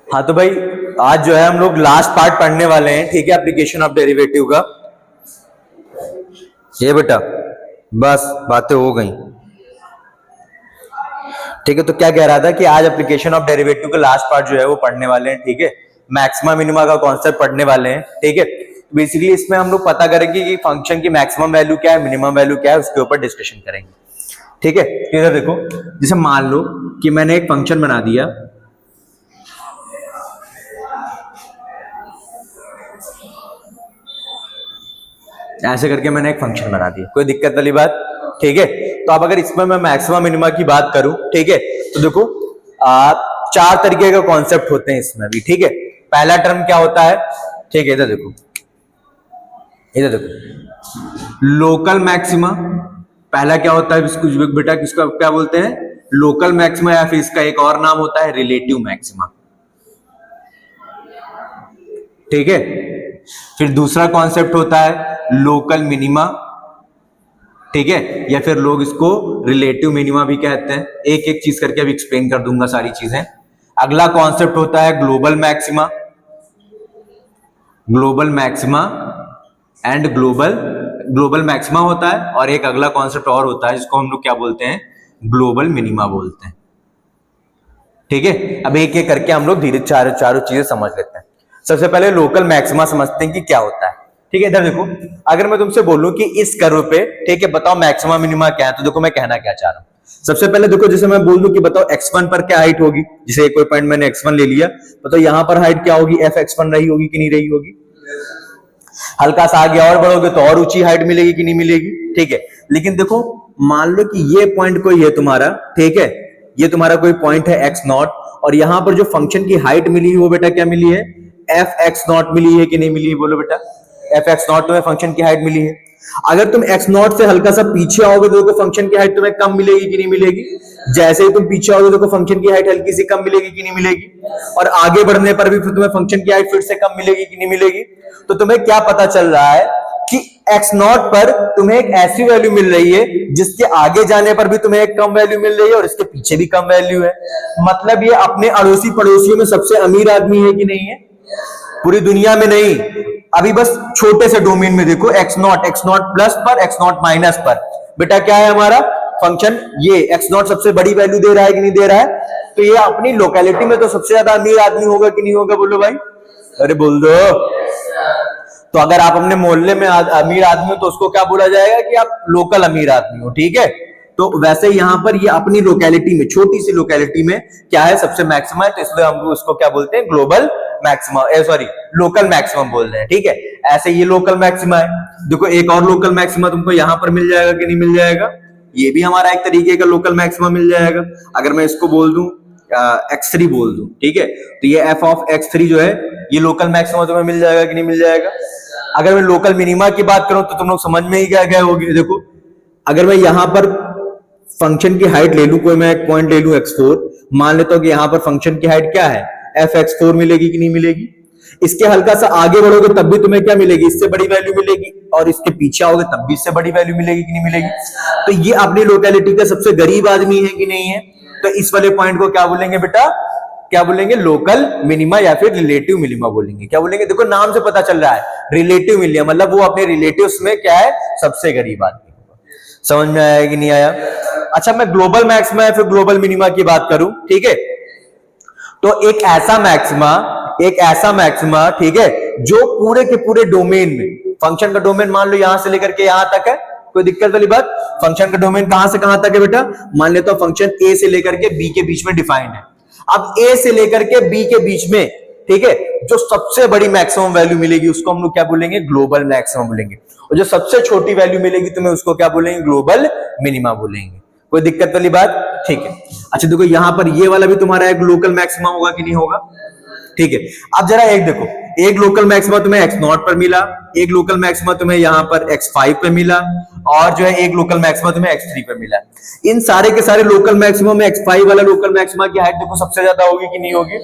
हाँ तो भाई आज जो है हम लोग लास्ट पार्ट पढ़ने वाले हैं, ठीक है, एप्लीकेशन ऑफ डेरिवेटिव का। ये बेटा बस बातें हो गई, ठीक है। तो क्या कह रहा था कि आज एप्लीकेशन ऑफ डेरिवेटिव का लास्ट पार्ट जो है वो पढ़ने वाले हैं, ठीक है। मैक्सिमा मिनिमा का कॉन्सेप्ट पढ़ने वाले हैं, ठीक है। बेसिकली इसमें हम लोग पता करेंगे कि फंक्शन की मैक्सिमम वैल्यू क्या है, मिनिमम वैल्यू क्या है, उसके ऊपर डिस्कशन करेंगे, ठीक है। इधर देखो, जैसे मान लो कि मैंने एक फंक्शन बना दिया, ऐसे करके मैंने एक फंक्शन बना दिया, कोई दिक्कत वाली बात, ठीक है। तो अब अगर इसमें मैं मैक्सिमा मिनिमा की बात करूं, ठीक है, तो देखो चार तरीके का कॉन्सेप्ट होते हैं इसमें भी, ठीक है। पहला टर्म क्या होता है, ठीक है, इधर देखो, इधर देखो, लोकल मैक्सिमा। पहला क्या होता है इसको बेटा, किसको क्या बोलते हैं, लोकल मैक्सिमा, या फिर इसका एक और नाम होता है रिलेटिव मैक्सिमा, ठीक है। फिर दूसरा कॉन्सेप्ट होता है लोकल मिनिमा, ठीक है, या फिर लोग इसको रिलेटिव मिनिमा भी कहते हैं। एक एक चीज करके अभी एक्सप्लेन कर दूंगा सारी चीजें। अगला कॉन्सेप्ट होता है global maxima, global maxima and global maxima होता है, और एक अगला कॉन्सेप्ट और होता है जिसको हम लोग क्या बोलते हैं, ग्लोबल मिनिमा बोलते हैं, ठीक है। अब एक एक करके हम लोग धीरे चारों चीजें समझ लेते हैं। सबसे पहले लोकल मैक्सिमा समझते हैं कि क्या होता है, ठीक है। इधर देखो, अगर मैं तुमसे बोलूं कि इस कर्व पे, ठीक है, बताओ मैक्सिमा मिनिमा क्या है, तो देखो मैं कहना क्या चाह रहा हूं। सबसे पहले देखो, जैसे मैं बोल दूं कि बताओ x1 पर क्या हाइट होगी, जैसे कोई पॉइंट मैंने x1 ले लिया, बताओ यहां पर हाइट क्या होगी, fx1 रही होगी कि नहीं रही होगी। हल्का सा आगे और बढ़ोगे तो और ऊंची हाइट मिलेगी कि नहीं मिलेगी, ठीक है। लेकिन देखो, मान लो कि ये पॉइंट कोई है तुम्हारा, ठीक है, ये तुम्हारा कोई पॉइंट है x0, और यहां पर जो फंक्शन की हाइट मिली है वो बेटा क्या मिली है, fx0 मिली है कि नहीं मिली है, बोलो बेटा। fx0 तुम्हें फंक्शन की हाइट मिली है। अगर तुम x0 से हल्का सा पीछे आओगे तो फंक्शन की हाइट तुम्हें कम मिलेगी कि नहीं मिलेगी। जैसे ही तुम पीछे आओगे तो फंक्शन की हाइट हल्की सी कम मिलेगी कि नहीं मिलेगी, और आगे बढ़ने पर भी फिर तुम्हें फंक्शन की हाइट फिर से कम मिलेगी कि नहीं मिलेगी। तो तुम्हें क्या पता चल रहा है कि x0 पर तुम्हें एक ऐसी वैल्यू मिल रही है जिसके आगे जाने पर भी तुम्हें एक कम वैल्यू मिल रही है, और इसके पीछे भी कम वैल्यू है। मतलब ये अपने अड़ोसी पड़ोसियों में सबसे अमीर आदमी है कि नहीं है, पूरी दुनिया में नहीं, अभी बस छोटे से डोमेन में देखो, x0 प्लस पर, x0 माइनस पर, बेटा क्या है हमारा फंक्शन, ये x0 सबसे बड़ी वैल्यू दे रहा है कि नहीं दे रहा है। तो ये अपनी लोकेलिटी में तो सबसे ज्यादा अमीर आदमी होगा कि नहीं होगा, बोलो भाई, अरे बोल दो। तो अगर आप अपने मोहल्ले में अमीर आदमी हो तो उसको क्या बोला जाएगा कि आप लोकल अमीर आदमी हो, ठीक है। तो वैसे यहां पर ये अपनी लोकेलिटी में, छोटी सी लोकेलिटी में क्या है, सबसे मैक्सिमम है, तो इसलिए हम उसको क्या बोलते हैं, global maxima, sorry local maximum बोल रहे हैं, ठीक है। ऐसे ये लोकल मैक्सिमा है। देखो एक और लोकल मैक्सिमा तुमको यहां पर मिल जाएगा कि नहीं मिल जाएगा, ये भी हमारा एक तरीके का लोकल मैक्सिमा मिल जाएगा। अगर मैं इसको बोल दूं x3 बोल दूं, ठीक है, तो ये f ऑफ x3 जो है ये लोकल मैक्सिमा तुम्हें मिल जाएगा कि नहीं मिल जाएगा। अगर मैं लोकल मिनिमा की बात करूं तो तुम लोग समझ में ही क्या गए होगे। देखो अगर मैं यहां पर फंक्शन की हाइट ले लूं, कोई मैं एक पॉइंट ले लूं x4, मान लेता हूं कि यहां पर फंक्शन की हाइट क्या है, fx4 मिलेगी कि नहीं मिलेगी। इसके हल्का सा आगे बढ़ोगे तब भी तुम्हें क्या मिलेगी, इससे बड़ी वैल्यू मिलेगी, और इसके पीछे आओगे तब भी इससे बड़ी वैल्यू मिलेगी कि नहीं मिलेगी। तो ये अपनी लोकेलिटी का सबसे गरीब आदमी है कि नहीं है। तो इस वाले पॉइंट को क्या बोलेंगे बेटा, क्या बोलेंगे, लोकल मिनिमा या फिर रिलेटिव मिनिमा बोलेंगे। क्या बोलेंगे, देखो नाम से पता चल रहा है, रिलेटिव मिनिमा, मतलब वो अपने रिलेटिव्स में क्या है, सबसे गरीब आदमी होगा। समझ में आया कि नहीं आया। अच्छा, मैं ग्लोबल मैक्सिमा या फिर ग्लोबल मिनिमा की बात करूं, ठीक है, तो एक ऐसा मैक्सिमा, ठीक है, जो पूरे के पूरे डोमेन में, फंक्शन का डोमेन मान लो यहां से लेकर के यहां तक है, कोई दिक्कत वाली बात। फंक्शन का डोमेन कहां से कहां तक है बेटा, मान लेता हूं फंक्शन ए से लेकर के बी के बीच में डिफाइंड है। अब ए से लेकर के बी के बीच में, ठीक है, जो सबसे बड़ी मैक्सिमम वैल्यू मिलेगी उसको हम लोग क्या बोलेंगे, ग्लोबल मैक्सिमम बोलेंगे, और जो सबसे छोटी वैल्यू मिलेगी तुम्हें उसको क्या बोलेंगे, ग्लोबल मिनिमा बोलेंगे। कोई दिक्कत वाली बात, ठीक है। अच्छा देखो, यहां पर ये वाला भी तुम्हारा एक लोकल मैक्सिमा होगा कि नहीं होगा, ठीक है। अब जरा एक देखो, एक लोकल मैक्सिमा तुम्हें x0 पर मिला, एक लोकल मैक्सिमा तुम्हें यहां पर x5 पे मिला, और जो है एक लोकल मैक्सिमा तुम्हें x3 पे मिला। इन सारे के सारे लोकल मैक्सिमा में x5 वाला लोकल मैक्सिमा की हाइट देखो सबसे ज्यादा होगी कि नहीं होगी।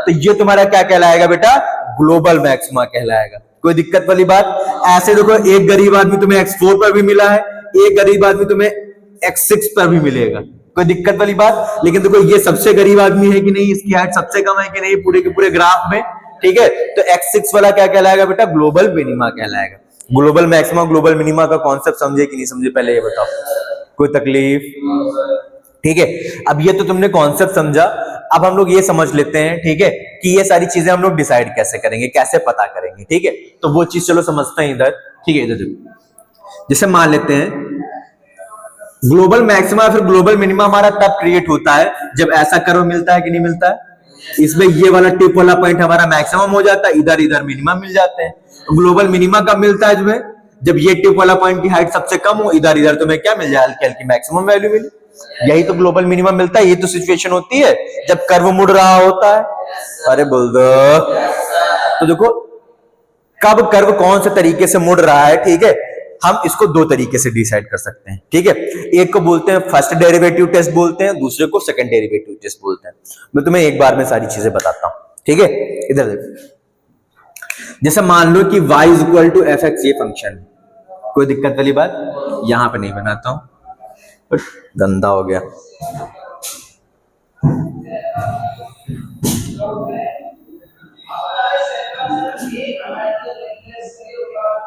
तो ये तुम्हारा क्या कहलाएगा बेटा, ग्लोबल मैक्सिमा कहलाएगा। कोई दिक्कत वाली बात। ऐसे देखो, एक गरीब आदमी तुम्हें x4 पर भी मिला है, एक गरीब आदमी तुम्हें x6 पर भी मिलेगा, कोई दिक्कत वाली बात। लेकिन देखो ये सबसे गरीब आदमी है कि नहीं, इसकी हाइट सबसे कम है कि नहीं पूरे के पूरे ग्राफ में, ठीक है। तो x6 वाला क्या कहलाएगा बेटा, ग्लोबल मिनिमा कहलाएगा। ग्लोबल मैक्सिमा ग्लोबल मिनिमा का कॉन्सेप्ट समझे कि नहीं समझे, पहले ये बताओ, कोई तकलीफ? ठीक है, अब ये तो तुमने कॉन्सेप्ट समझा। अब हम लोग ये समझ लेते हैं, ठीक है, कि ये सारी चीजें हम लोग डिसाइड कैसे करेंगे, कैसे पता करेंगे, ठीक है। तो वो चीज चलो समझते हैं इधर, ठीक है। इधर देखो, जैसे मान लेते हैं ग्लोबल मैक्सिमा फिर ग्लोबल मिनिमा हमारा तब क्रिएट होता है जब ऐसा कर्व मिलता है कि नहीं मिलता है। इसमें ये वाला टिप वाला पॉइंट हमारा मैक्सिमम हो जाता है, इधर इधर मिनिमम मिल जाते हैं। तो ग्लोबल मिनिमा कब मिलता है, जब ये टिप वाला पॉइंट की हाइट सबसे कम हो, इधर इधर तुम्हें क्या मिल जाए, हल्की हल्की मैक्सिमम वैल्यू मिले, यही तो ग्लोबल मिनिमम मिलता है। ये तो सिचुएशन होती है जब कर्व मुड़ रहा होता है। अरे बोल दो। तो देखो कब कर्व कौन से तरीके से मुड़ रहा है, ठीक है, हम इसको दो तरीके से डिसाइड कर सकते हैं, ठीक है। एक को बोलते हैं फर्स्ट डेरिवेटिव टेस्ट बोलते हैं, दूसरे को सेकंड डेरिवेटिव टेस्ट बोलते हैं। मैं तुम्हें एक बार में सारी चीजें बताता हूं, ठीक है। इधर देखो, जैसे मान लो कि y equal to F X ये फंक्शन है, कोई दिक्कत वाली बात, यहां पे नहीं बनाता हूं, गंदा हो गया।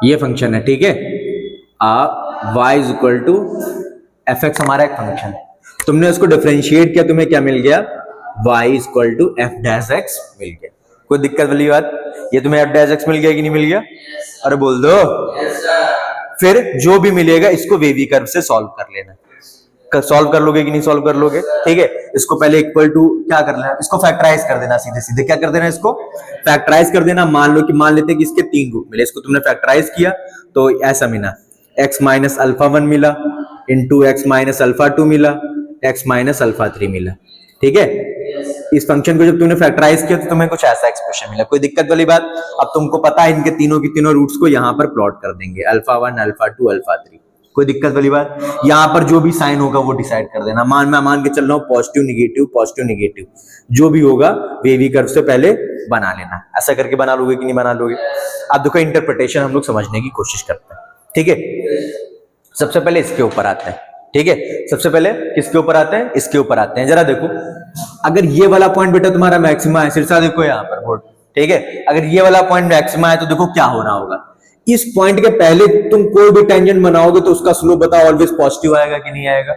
ये फंक्शन है, ठीक है, y equal to F X हमारा एक फंक्शन है। तुमने उसको डिफरेंशिएट किया, तुम्हें क्या मिल गया, y equal to f dash x मिल गया। कोई दिक्कत वाली बात, ये तुम्हें एफ डैश एक्स मिल गया कि नहीं मिल गया? अरे बोल दो। फिर जो भी मिलेगा इसको वेवी कर्व से सॉल्व कर लेना। सॉल्व कर लोगे कि नहीं सॉल्व कर लोगे, ठीक है। इसको पहले इक्वल टू क्या कर लेना, इसको फैक्टराइज कर देना, सीधे सीधे क्या कर देना, इसको फैक्टराइज कर देना। मान लेते हैं कि इसके 3 रूट मिले, इसको तुमने फैक्टराइज किया तो ऐसा मिला, x माइनस अल्फा 1 मिला, इंटू x माइनस अल्फा 2 मिला, x माइनस अल्फा 3 मिला, ठीक है। इस फंक्शन को जब तुमने फैक्टराइज किया तो तुम्हें कुछ ऐसा एक्सप्रेशन मिला। कोई दिक्कत वाली बात? अब तुमको पता है इनके तीनों की तीनों रूट्स को यहाँ पर प्लॉट कर देंगे, अल्फा 1 अल्फा 2 अल्फा 3। कोई दिक्कत वाली बात? यहाँ पर जो भी साइन होगा वो डिसाइड कर देना। मैं मान के चल रहा हूँ पॉजिटिव निगेटिव जो भी होगा वेवी कर्व से पहले बना लेना। ऐसा करके बना लोगे कि नहीं बना लोगे? अब देखो इंटरप्रिटेशन हम लोग समझने की कोशिश करते हैं, ठीक है। सबसे पहले इसके ऊपर आते हैं, ठीक है। सबसे पहले किसके ऊपर आते हैं, इसके ऊपर आते हैं। जरा देखो, अगर ये वाला पॉइंट बेटा तुम्हारा मैक्सिमा है, सिरसा देखो यहाँ पर बोर्ड, ठीक है। अगर ये वाला पॉइंट मैक्सिमा है तो देखो क्या हो रहा होगा, इस पॉइंट के पहले तुम कोई भी टेंजेंट बनाओगे तो उसका स्लोप बताओ ऑलवेज पॉजिटिव आएगा कि नहीं आएगा?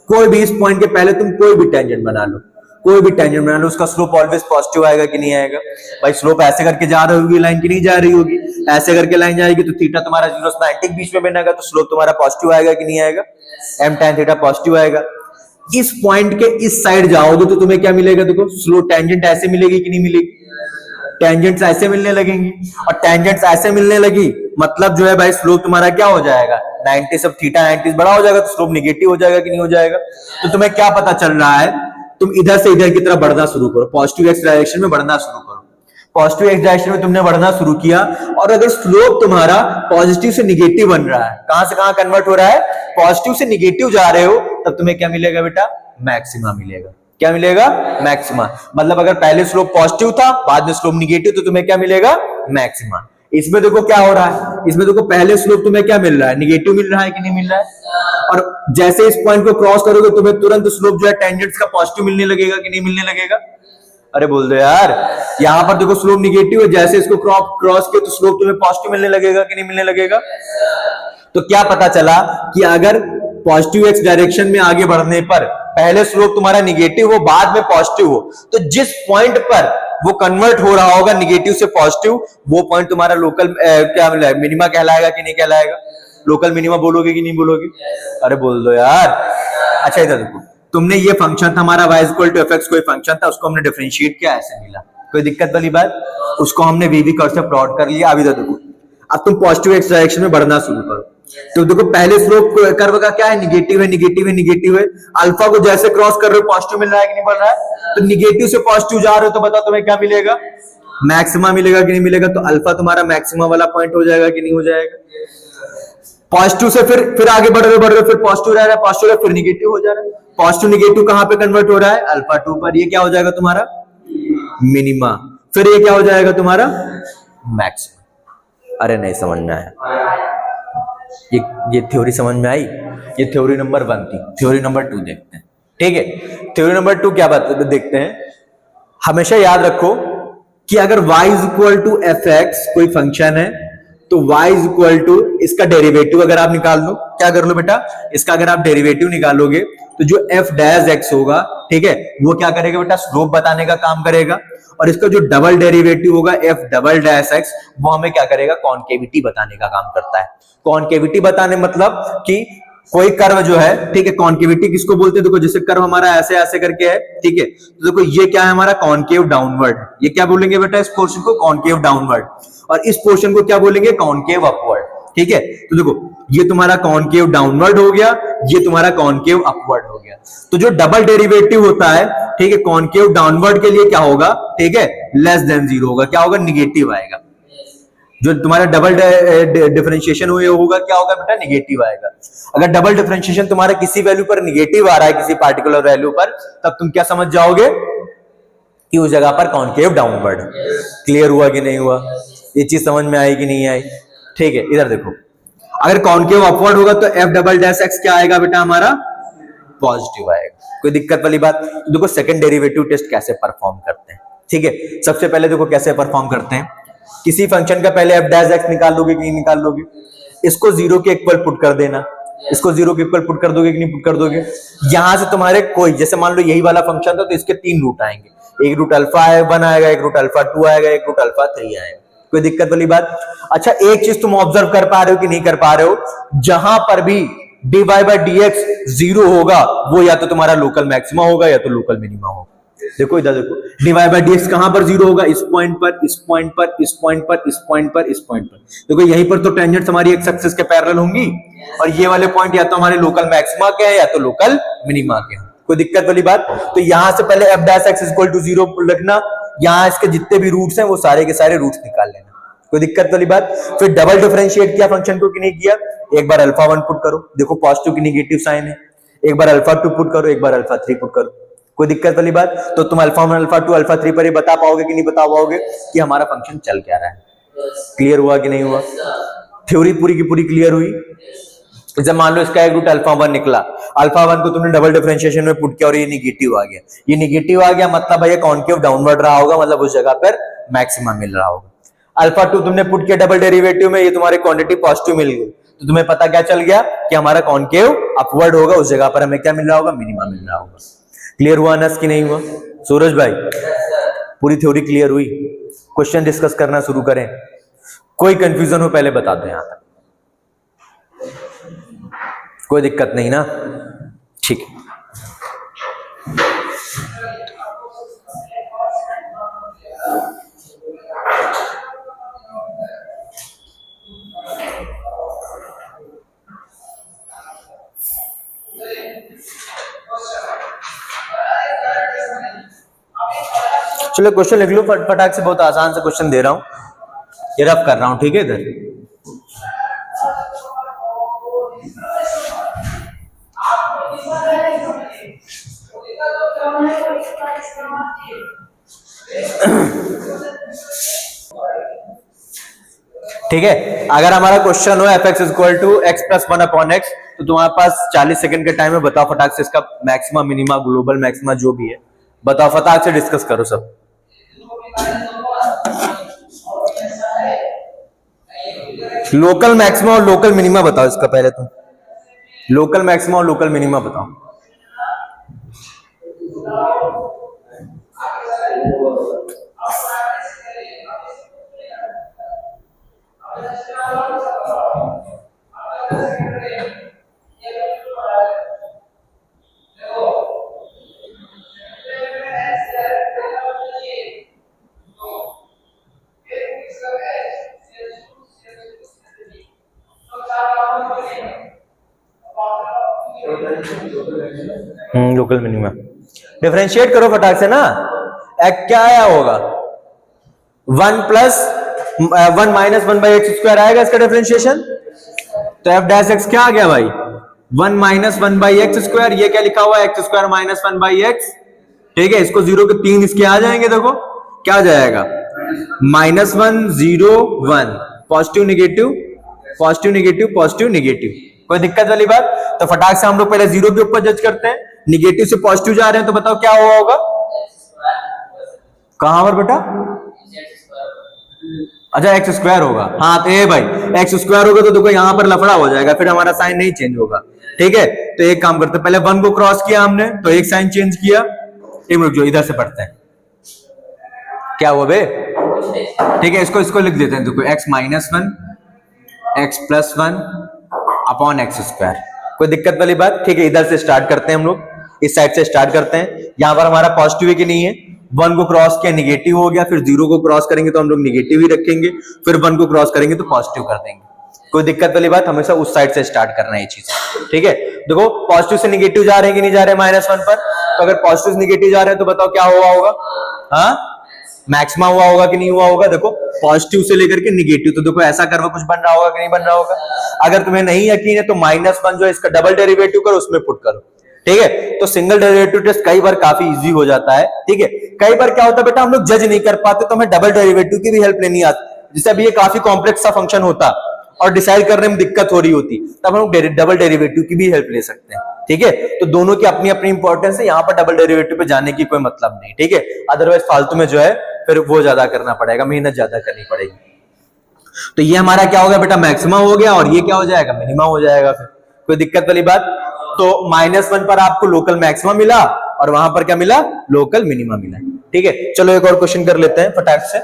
कोई भी इस पॉइंट के पहले तुम कोई भी टेंजेंट बना लो, उसका स्लोप ऑलवेज पॉजिटिव आएगा कि नहीं आएगा? भाई स्लोप ऐसे करके जा रही होगी लाइन की नहीं जा रही होगी, ऐसे करके लाइन जाएगी तो थीटा तुम्हारा 0 से 90 के बीच में बनेगा, तो स्लोप तुम्हारा पॉजिटिव आएगा कि नहीं आएगा? m tan थीटा पॉजिटिव आएगा। इस पॉइंट के इस साइड जाओगे तो तुम्हें क्या मिलेगा, देखो स्लोप टेंजेंट ऐसे मिलेगी कि नहीं मिलेगी? टेंजेंट्स ऐसे मिलने लगेंगी, और टेंजेंट्स ऐसे मिलने लगी मतलब जो है भाई स्लोप तुम्हारा क्या हो जाएगा, 90 से थीटा 90 बड़ा हो जाएगा तो स्लोप निगेटिव हो जाएगा कि नहीं हो जाएगा? तो तुम्हें क्या पता चल रहा है, तुम इधर से इधर की तरफ बढ़ना शुरू करो, पॉजिटिव एक्स डायरेक्शन में बढ़ना शुरू करो। पॉजिटिव एक्स डायरेक्शन में तुमने बढ़ना शुरू किया, और अगर स्लोप तुम्हारा पॉजिटिव से निगेटिव बन रहा है, कहां से कहां कन्वर्ट हो रहा है, पॉजिटिव से निगेटिव जा रहे हो, तब तुम्हें क्या मिलेगा बेटा, मैक्सिमा मिलेगा। क्या मिलेगा? मैक्सिमा। मतलब अगर पहले स्लोप पॉजिटिव था बाद में स्लोप निगेटिव, तो तुम्हें क्या मिलेगा, मैक्सिमा। इसमें देखो क्या हो रहा है, इसमें देखो पहले स्लोप तुम्हें क्या मिल रहा है, निगेटिव मिल रहा है कि नहीं मिल रहा है? और जैसे इस पॉइंट को क्रॉस करोगे तुम्हें तुरंत स्लोप जो है टेंजेंट्स का पॉजिटिव मिलने लगेगा कि नहीं मिलने लगेगा? अरे बोल दो यार। यहां पर देखो स्लोप निगेटिव है, जैसे इसको क्रॉस किया तो स्लोप तुम्हें पॉजिटिव मिलने लगेगा कि नहीं मिलने लगेगा? तो क्या पता चला कि अगर पॉजिटिव एक्स डायरेक्शन में आगे बढ़ने पर पहले स्लोप तुम्हारा निगेटिव हो बाद में पॉजिटिव हो, तो जिस पॉइंट पर वो कन्वर्ट हो रहा होगा निगेटिव से पॉजिटिव, वो पॉइंट तुम्हारा लोकल क्या मिनिमा कहलाएगा कि नहीं कहलाएगा? लोकल मिनिमा बोलोगे कि नहीं बोलोगे? अरे बोल दो यार। अच्छा इधर देखो, तुमने ये फंक्शन था हमारा y equal to F X, कोई फंक्शन था, उसको हमने डिफरेंशिएट किया, ऐसे मिला। कोई दिक्कत वाली बात? उसको हमने वीवी कर्व से प्लॉट कर लिया। अब इधर देखो, अब तुम पॉजिटिव एक्स डायरेक्शन में बढ़ना शुरू करो, तो देखो पहले स्लोप कर्व का क्या है, निगेटिव है, निगेटिव है, निगेटिव है। अल्फा को जैसे क्रॉस कर रहे हो पॉजिटिव मिल रहा है कि नहीं मिल रहा है? तो निगेटिव से पॉजिटिव जा रहे हो तो बताओ तुम्हें क्या मिलेगा, मैक्सिमा मिलेगा कि नहीं मिलेगा? तो अल्फा तुम्हारा मैक्सिमा वाला पॉइंट हो जाएगा कि नहीं हो जाएगा? पॉजिटिव से फिर आगे बढ़ रहे फिर पॉजिटिव रह रहा है, पॉजिटिव है, फिर निगेटिव हो जा रहा है। पॉजिटिव निगेटिव कहां पे कन्वर्ट हो रहा है, अल्फा 2 पर। ये क्या हो जाएगा तुम्हारा, मिनिमा। फिर ये क्या हो जाएगा तुम्हारा, मैक्सिमा। अरे नहीं समझ में आया? ये थ्योरी समझ में आई? ये थ्योरी नंबर 1 थी। थ्योरी नंबर 2 देखते हैं। ठीक है। थ्योरी नंबर 2 क्या बात देखते हैं, हमेशा याद रखो कि अगर y is equal to F X कोई फंक्शन है तो y इज इक्वल टू इसका डेरिवेटिव अगर आप निकाल लो, क्या कर लो बेटा, इसका अगर आप डेरिवेटिव निकालोगे तो जो f डैश x होगा, ठीक है, वो क्या करेगा बेटा, स्लोप बताने का काम करेगा, और इसका जो डबल डेरिवेटिव होगा f डबल डैश x, वो हमें क्या करेगा, कॉन्केविटी बताने का काम करता है। कॉन्केविटी बताने मतलब कि कोई कर्व जो है, ठीक है, कॉन्केविटी किसको बोलते हैं, देखो जैसे कर्व हमारा ऐसे ऐसे करके है, ठीक है, तो देखो ये क्या है हमारा कॉन्केव डाउनवर्ड, ये क्या बोलेंगे बेटा इस पोर्शन को, कॉन्केव डाउनवर्ड, और इस पोर्शन को क्या बोलेंगे, कॉन्केव अपवर्ड, ठीक है। तो देखो ये तुम्हारा कॉन्केव डाउनवर्ड हो गया, ये तुम्हारा कॉन्केव अपवर्ड हो गया। तो जो डबल डेरिवेटिव होता है, ठीक है, कॉन्केव डाउनवर्ड के लिए क्या होगा, ठीक है, लेस देन 0 होगा, क्या होगा, निगेटिव आएगा। जो तुम्हारा डबल डिफरेंशिएशन हुए होगा क्या होगा बेटा, निगेटिव आएगा। अगर डबल डिफरेंशिएशन तुम्हारा किसी वैल्यू पर निगेटिव आ रहा है, किसी पार्टिकुलर वैल्यू पर, तब तुम क्या समझ जाओगे कि उस जगह पर कॉन्केव डाउनवर्ड। क्लियर हुआ कि नहीं हुआ, ये चीज समझ में आई कि नहीं आई, ठीक है। इधर देखो, अगर कॉन्केव अपवर्ड होगा तो एफ डबल डैश एक्स क्या आएगा बेटा, हमारा पॉजिटिव आएगा। कोई दिक्कत वाली बात। तो देखो सेकंड डेरिवेटिव टेस्ट कैसे परफॉर्म करते हैं, ठीक है। सबसे पहले देखो कैसे परफॉर्म करते हैं, किसी फंक्शन का पहले एफ डैश एक्स निकाल लोगे कि नहीं निकाल लोगे, इसको 0 के इक्वल पुट कर देना, इसको 0 के इक्वल पुट कर दोगे कि नहीं पुट कर दोगे। यहां से तुम्हारे कोई, जैसे मान लो यही वाला फंक्शन था तो इसके 3 रूट आएंगे, एक रूट अल्फा 1 आएगा, एक रूट अल्फा 2 आएगा, एक रूट अल्फा 3 आएगा। कोई दिक्कत वाली बात। अच्छा एक चीज तुम ऑब्जर्व कर पा रहे हो कि नहीं कर पा रहे हो, जहां पर भी dy बाई dx 0 होगा वो या तो तुम्हारा लोकल मैक्सिमा होगा या तो लोकल मिनिमा होगा। देखो इधर देखो, dy बाई dx कहां पर 0 होगा, इस पॉइंट पर, इस पॉइंट पर, इस पॉइंट पर, इस पॉइंट पर, इस पॉइंट पर। देखो यहीं पर तो टेंजेंट्स हमारी एक्स एक्सिस के पैरेलल होंगी, और ये वाले पॉइंट या तो हमारे लोकल मैक्सिमा के हैं या तो लोकल मिनिमा के हैं। कोई दिक्कत वाली बात। तो यहां से पहले f dash x equal to 0 रखना, यहां इसके जितने भी रूट्स हैं वो सारे के सारे रूट्स निकाल लेना। कोई दिक्कत वाली बात। फिर डबल डिफरेंशिएट किया फंक्शन को कि नहीं किया, एक बार अल्फा 1 पुट करो, देखो पॉजिटिव की नेगेटिव साइन है, एक बार अल्फा 2 पुट करो, एक बार अल्फा 3 पुट करो। कोई दिक्कत वाली बात। तो तुम अल्फा 1 अल्फा 2 अल्फा 3 पर ये बता पाओगे कि नहीं बता पाओगे कि हमारा फंक्शन चल क्या रहा है। क्लियर हुआ कि नहीं हुआ, थ्योरी पूरी की पूरी क्लियर हुई। जब मान लो इसका एक रूट अल्फा 1 निकला, अल्फा 1 को तुमने डबल डिफरेंशिएशन में पुट किया और ये निगेटिव आ गया, ये निगेटिव आ गया मतलब भैया कॉन्केव डाउनवर्ड रहा होगा, मतलब उस जगह पर मैक्सिमा मिल रहा होगा। अल्फा 2 तुमने पुट किया डबल डेरिवेटिव में, ये तुम्हारे क्वांटिटी पॉजिटिव मिल गई, तो तुम्हें पता क्या चल गया कि हमारा कॉन्केव अपवर्ड होगा, उस जगह पर हमें क्या मिल रहा होगा, मिनिमा मिल रहा होगा। क्लियर हुआ नस कि नहीं हुआ सूरज भाई, पूरी थ्योरी क्लियर हुई। क्वेश्चन डिस्कस करना शुरू करें, कोई कंफ्यूजन हो पहले बता दो, यहां तक कोई दिक्कत नहीं ना, ठीक है। चलो क्वेश्चन लिख लो फटाक से, बहुत आसान से क्वेश्चन दे रहा हूं, ये रफ कर रहा हूं, ठीक है। इधर ठीक है, अगर हमारा क्वेश्चन हो F X equal to X plus 1 upon X, तो तुम्हारे पास 40 सेकंड का टाइम है, बताओ फटाक से इसका मैक्सिमा मिनिमा ग्लोबल मैक्सिमा जो भी है बताओ, फटाक से डिस्कस करो सब। लोकल मैक्सिमा और लोकल मिनिमा बताओ इसका, पहले तुम लोकल मैक्सिमा और लोकल मिनिमा बताओ। लोकल मिनिमा डिफरेंशिएट करो फटाक से ना, क्या आया होगा 1 plus 1 minus 1 by x square आएगा इसका डिफरेंशिएशन, तो एफ डैश एक्स क्या आ गया भाई 1 माइनस 1 बाई एक्स स्क्वायर, ये क्या लिखा हुआ है x square minus 1 by x, ठीक है। इसको 0 के 3 इसके आ जाएंगे, देखो क्या आ जाएगा -1 0 1, positive negative positive negative positive negative. कोई दिक्कत वाली बात। तो फटाक से हम लोग पहले 0 के ऊपर जज करते हैं, निगेटिव से पॉजिटिव जा रहे हैं तो बताओ क्या हुआ होगा, कहां पर बेटा, अच्छा एक्स स्क्वायर होगा। हाँ तो ये भाई एक्स स्क्वायर होगा तो देखो यहां पर लफड़ा हो जाएगा, फिर हमारा साइन नहीं चेंज होगा। ठीक है, तो एक काम करते हैं, पहले 1 को क्रॉस किया हमने तो एक साइन चेंज किया। एक मिनट, जो इधर से पढ़ते हैं क्या हुआ बे, ठीक है, इसको लिख देते हैं, देखो x minus 1 x plus 1 upon x square, कोई दिक्कत वाली बात। ठीक है, इधर से स्टार्ट करते हैं हम लोग, इस साइड से स्टार्ट करते हैं। यहां पर हमारा पॉजिटिव है कि नहीं है, 1 को क्रॉस किया निगेटिव हो गया, फिर 0 को क्रॉस करेंगे तो हम लोग निगेटिव ही रखेंगे, फिर 1 को क्रॉस करेंगे तो पॉजिटिव कर देंगे, कोई दिक्कत वाली बात। हमेशा उस साइड से स्टार्ट करना है ये चीज। ठीक है, देखो पॉजिटिव से निगेटिव जा रहे हैं कि नहीं जा रहे हैं -1 पर, तो अगर पॉजिटिव से निगेटिव जा रहे हैं तो बताओ क्या हुआ होगा, हाँ मैक्सिमा हुआ होगा कि नहीं हुआ होगा। देखो पॉजिटिव से लेकर के निगेटिव, तो देखो ऐसा कर्व कुछ बन रहा होगा कि नहीं बन रहा होगा। अगर तुम्हें नहीं यकीन है तो -1 जो है इसका डबल डेरिवेटिव करो, उसमें पुट करो। ठीक है, तो सिंगल डेरिवेटिव टेस्ट कई बार काफी इजी हो जाता है। ठीक है, कई बार क्या होता है बेटा, हम लोग जज नहीं कर पाते तो हमें डबल डेरिवेटिव की भी हेल्प लेनी आती। जैसे अभी ये काफी कॉम्प्लेक्स सा फंक्शन होता और डिसाइड करने में दिक्कत हो रही होती, तब हम लोग डबल डेरिवेटिव की भी हेल्प ले सकते हैं। ठीक है, तो दोनों की अपनी अपनी इंपॉर्टेंस है, यहाँ पर डबल डेरिवेटिव पे जाने की कोई मतलब नहीं। ठीक है, अदरवाइज फालतू में जो है फिर वो ज्यादा करना पड़ेगा, मेहनत ज्यादा करनी पड़ेगी। तो ये हमारा क्या हो गया बेटा, मैक्सिमा हो गया, और ये क्या हो जाएगा, मिनिमा हो जाएगा। फिर कोई दिक्कत वाली बात। तो -1 पर आपको लोकल मैक्सिमा मिला और वहां पर क्या मिला, लोकल मिनिमा मिला। ठीक है, चलो एक और क्वेश्चन कर लेते हैं फटाक से।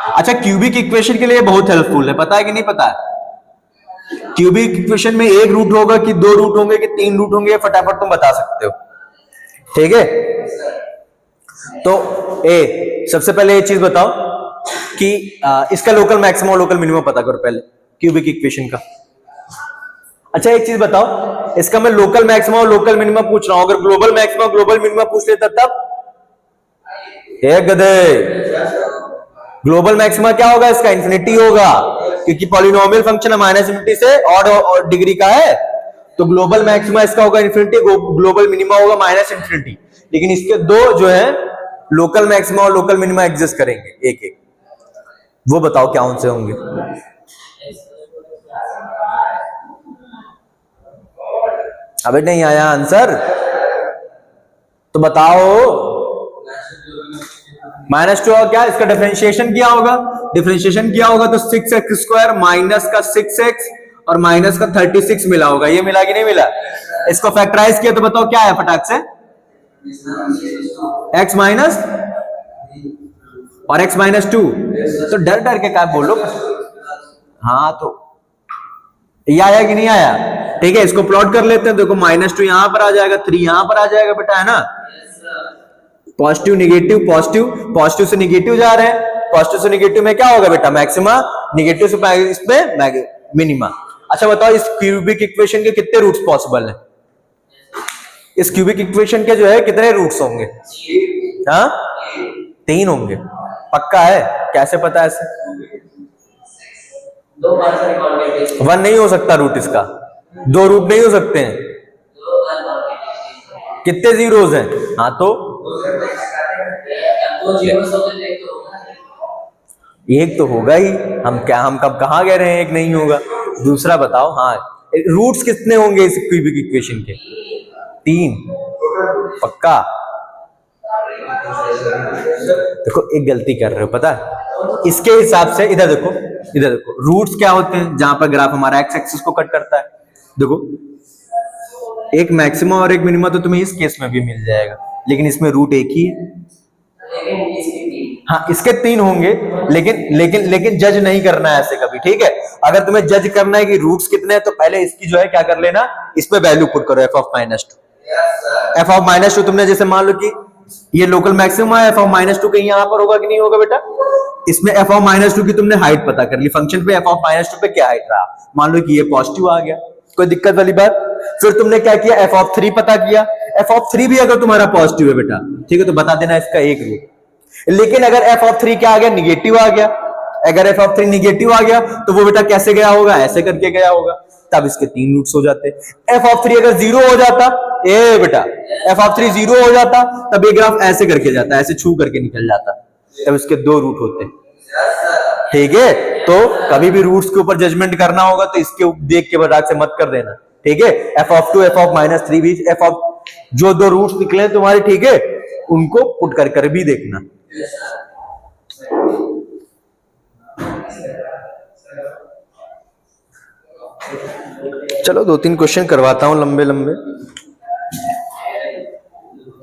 अच्छा, क्यूबिक इक्वेशन के लिए बहुत हेल्पफुल है, पता है कि नहीं पता है। क्यूबिक इक्वेशन में एक रूट होगा कि 2 रूट होंगे कि 3 रूट होंगे, फटाफट तुम बता सकते हो। ठीक है, तो सबसे पहले ये चीज बताओ कि इसका लोकल मैक्सिमम और लोकल मिनिमम पता करो पहले क्यूबिक इक्वेशन का। अच्छा एक चीज बताओ, इसका मैं लोकल मैक्सिमम और लोकल मिनिमम पूछ रहा हूं, अगर ग्लोबल मैक्सिमम ग्लोबल मिनिमम पूछ लेता तब, एक गधे, ग्लोबल मैक्सिमा क्या होगा इसका, इन्फिनिटी होगा, क्योंकि पॉलिनोमियल फंक्शन -इन्फिनिटी से ऑड डिग्री का है, तो ग्लोबल मैक्सिमा इसका होगा इन्फिनिटी, ग्लोबल मिनिमा होगा -इन्फिनिटी। लेकिन इसके दो जो है लोकल मैक्सिमा और लोकल मिनिमा एग्जिस्ट करेंगे एक एक, वो बताओ क्या उनसे होंगे। अबे नहीं आया आंसर तो बताओ। -2 और क्या, इसका डिफरेंशिएशन किया होगा, डिफरेंशिएशन किया होगा तो 6x² माइनस का 6x और माइनस का 36 मिला होगा, ये मिला कि नहीं मिला। इसको फैक्टराइज किया तो बताओ क्या है फटाक से, x माइनस और x -2, तो डर डर के क्या बोलो। हाँ तो ये आया कि नहीं आया। ठीक है, इसको प्लॉट कर लेते हैं, देखो -2 यहां पर आ जाएगा, 3 यहां पर आ जाएगा बेटा, है ना। पॉजिटिव निगेटिव, पॉजिटिव से निगेटिव जा रहे हैं, पॉजिटिव से निगेटिव में क्या होगा बेटा, मैक्सिमा, निगेटिव से इसमें मिनिमा। अच्छा बताओ, इस क्यूबिक इक्वेशन के कितने रूट्स पॉसिबल है, इस क्यूबिक इक्वेशन के जो है कितने रूट्स होंगे, हाँ 3 होंगे, पक्का है, कैसे पता है ऐसे, 1 नहीं हो सकता रूट इसका, 2 रूट नहीं हो सकते हैं, कितने जीरोस हैं, हाँ तो एक तो होगा ही, हम कब कहा कह रहे हैं एक नहीं होगा। दूसरा बताओ, हाँ रूट्स कितने होंगे इस क्यूबिक इक्वेशन के, 3 पक्का। देखो एक गलती कर रहे हो पता है, इसके हिसाब से इधर देखो, इधर देखो रूट्स क्या होते हैं, जहां पर ग्राफ हमारा एक्स एक्सिस को कट करता है, देखो एक मैक्सिमम और एक मिनिमम तो तुम्हें इस केस में भी मिल जाएगा, लेकिन इसमें रूट एक ही है। हाँ इसके 3 होंगे, लेकिन जज नहीं करना है ऐसे कभी। ठीक है, अगर तुम्हें जज करना है कि रूट्स कितने हैं तो पहले इसकी जो है क्या कर लेना, इसमें वैल्यू पुट करो f of -2 तुमने जैसे मान लो कि ये लोकल मैक्सिमम है, f of -2 कहीं यहां पर होगा कि नहीं होगा बेटा, इसमें f of -2 की तुमने हाइट पता कर ली, फंक्शन पे f of -2 पे क्या हाइट रहा, मान लो कि ये पॉजिटिव आ गया, कोई दिक्कत वाली बात। फिर तुमने क्या किया, f of 3 पता किया, f of 3 भी अगर तुम्हारा पॉजिटिव है बेटा, ठीक है, तो बता देना इसका एक रूट। लेकिन अगर f of 3 क्या आ गया, निगेटिव आ गया, अगर f of 3 निगेटिव आ गया तो वो बेटा कैसे गया होगा, ऐसे करके गया होगा, तब इसके 3 रूट्स हो जाते। f of 3 अगर 0 हो जाता, ए बेटा f of 3 0 हो जाता, तब ये ग्राफ ऐसे करके जाता, ऐसे छू करके निकल जाता, तब इसके 2 रूट होते। ठीक है, तो कभी भी रूट्स के ऊपर जजमेंट करना होगा तो इसके देख के बता से मत कर देना, ठीक है, एफ ऑफ 2 एफ ऑफ -3 भी, एफ ऑफ जो दो रूट्स निकले तुम्हारे, ठीक है, उनको पुट कर भी देखना। चलो 2-3 क्वेश्चन करवाता हूं लंबे लंबे।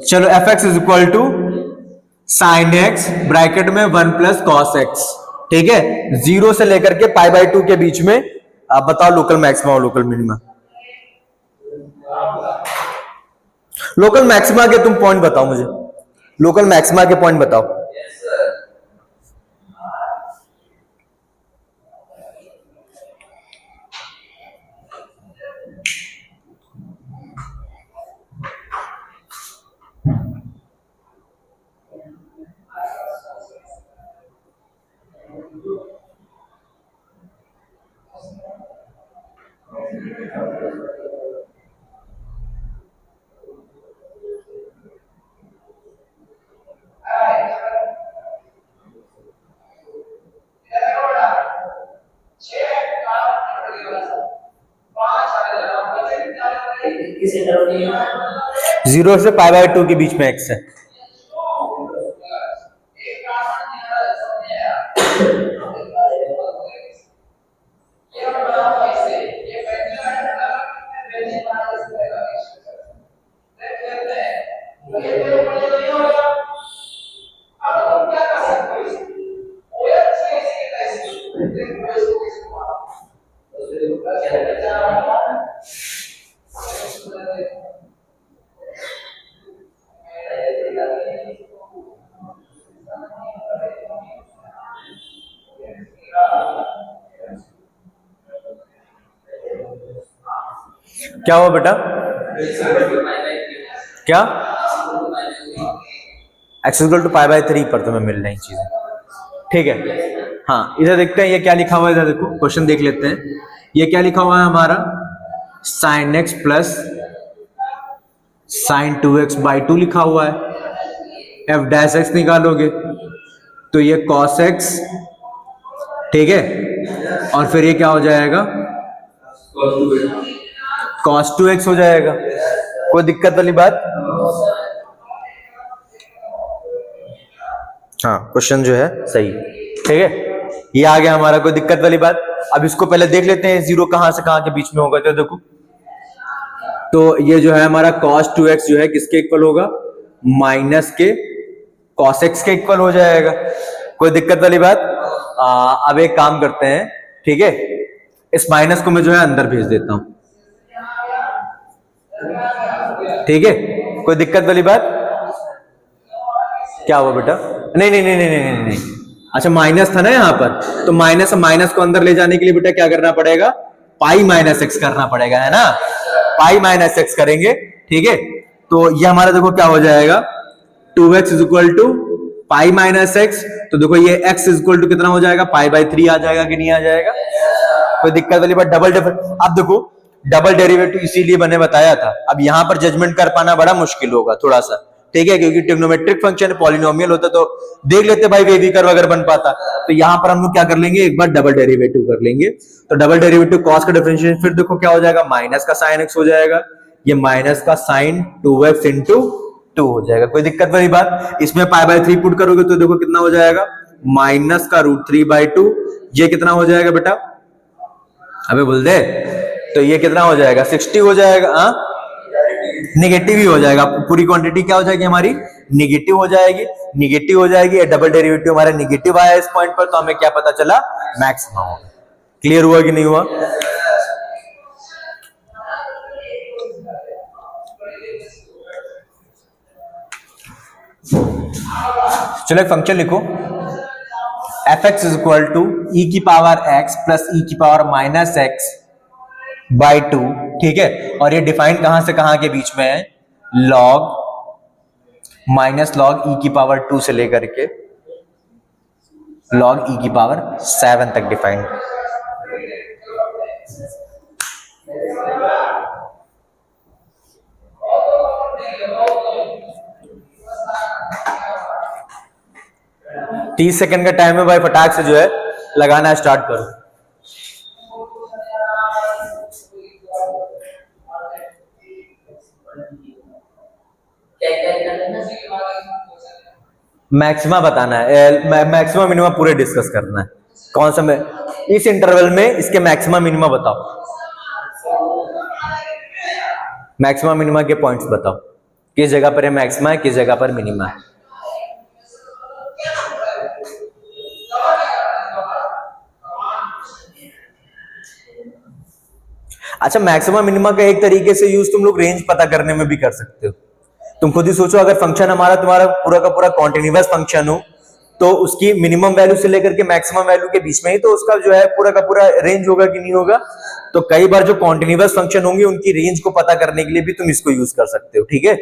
चलो F x is equal to sine X bracket में 1 प्लस कॉस एक्स, ठीक है, 0 से लेकर के π/2 के बीच में। आप बताओ लोकल मैक्सिमा और लोकल मिनिमा। लोकल मैक्सिमा के तुम पॉइंट बताओ मुझे, लोकल मैक्सिमा के पॉइंट बताओ। जीरो से π/2 के बीच में एक्स है। क्या हुआ बेटा, क्या एक्स इक्वल टू π/3 पर तुम्हें मिल रही चीजें, ठीक है। हाँ इधर देखते हैं ये क्या लिखा हुआ है, इधर देखो क्वेश्चन देख लेते हैं। ये क्या लिखा हुआ है हमारा, sine x plus sign 2x/2 लिखा हुआ है। एफ डैश एक्स निकालोगे तो ये कॉस एक्स, ठीक है, और फिर ये क्या हो जाएगा, cos 2x हो जाएगा। कोई दिक्कत वाली बात? हाँ क्वेश्चन जो है सही, ठीक है, ये आ गया हमारा, कोई दिक्कत वाली बात। अब इसको पहले देख लेते हैं, जीरो कहां से कहां के बीच में होगा, तो देखो, तो ये जो है हमारा cos 2x जो है किसके इक्वल होगा, माइनस के cos x के इक्वल हो जाएगा। कोई दिक्कत वाली बात? अब एक काम करते हैं, ठीक है, इस माइनस को मैं जो है अंदर भेज देता हूं, ठीक है, कोई दिक्कत वाली बात? क्या हुआ बेटा? नहीं नहीं नहीं नहीं नहीं नहीं, नहीं। अच्छा माइनस था ना यहाँ पर, तो माइनस को अंदर ले जाने के लिए बेटा क्या करना पड़ेगा, पाई माइनस एक्स करना पड़ेगा, है ना, पाई माइनस एक्स करेंगे, ठीक है। तो ये हमारा देखो क्या हो जाएगा, 2x is equal to pi minus X, तो देखो ये x इज इक्वल टू कितना हो जाएगा, π/3 आ जाएगा कि नहीं आ जाएगा? कोई दिक्कत वाली बात? डबल अब देखो डबल डेरिवेटिव इसीलिए मैंने बताया था। अब यहां पर जजमेंट कर पाना बड़ा मुश्किल होगा थोड़ा सा, ठीक है, क्योंकि ट्रिग्नोमेट्रिक फंक्शन पॉलिनोमियल होता तो देख लेते भाई वेवी कर्व अगर बन पाता। तो यहां पर हम लोग क्या कर लेंगे, एक बार डबल डेरिवेटिव कर लेंगे। तो डबल डेरिवेटिव कॉस का डिफरेंशिएशन, फिर देखो क्या हो जाएगा, माइनस का साइन एक्स हो जाएगा, ये माइनस का साइन 2x इंटू 2 हो जाएगा। कोई दिक्कत वाली बात? इसमें π/3 पुट करोगे तो देखो कितना हो जाएगा, माइनस का √3/2, ये कितना हो जाएगा बेटा, अबे बोल दे, तो ये कितना हो जाएगा, 60 हो जाएगा। नेगेटिव ही हो जाएगा, पूरी क्वांटिटी क्या हो जाएगी हमारी, नेगेटिव हो जाएगी, नेगेटिव हो जाएगी। डबल डेरिवेटिव हमारा नेगेटिव आया इस पॉइंट पर, तो हमें क्या पता चला, मैक्सिमम होगा। क्लियर हुआ कि नहीं हुआ? चलो एक फंक्शन लिखो, f x is equal to e की पावर एक्स प्लस ई की पावर माइनस एक्स बाई 2, ठीक है, और ये डिफाइन कहां से कहां के बीच में है, लॉग माइनस लॉग ई की पावर 2 से लेकर के लॉग ई की पावर 7 तक डिफाइंड। तीस सेकंड का टाइम है भाई, फटाक से जो है लगाना स्टार्ट करो। मैक्सिमा बताना है, मैक्सिमा मिनिमा पूरे डिस्कस करना है। कौन सा में इस इंटरवल में इसके मैक्सिमा मिनिमा बताओ, मैक्सिमा मिनिमा के पॉइंट्स बताओ, किस जगह पर है मैक्सिमा है, किस जगह पर मिनिमा है। अच्छा, मैक्सिमा मिनिमा का एक तरीके से यूज तुम लोग रेंज पता करने में भी कर सकते हो। तुम खुद ही सोचो, अगर फंक्शन हमारा तुम्हारा पूरा का पूरा कॉन्टिन्यूअस फंक्शन हो तो उसकी मिनिमम वैल्यू से लेकर के मैक्सिमम वैल्यू के बीच में ही तो उसका जो है पूरा का पूरा रेंज होगा कि नहीं होगा। तो कई बार जो कॉन्टिन्यूअस फंक्शन होंगे उनकी रेंज को पता करने के लिए भी तुम इसको यूज कर सकते हो। ठीक है,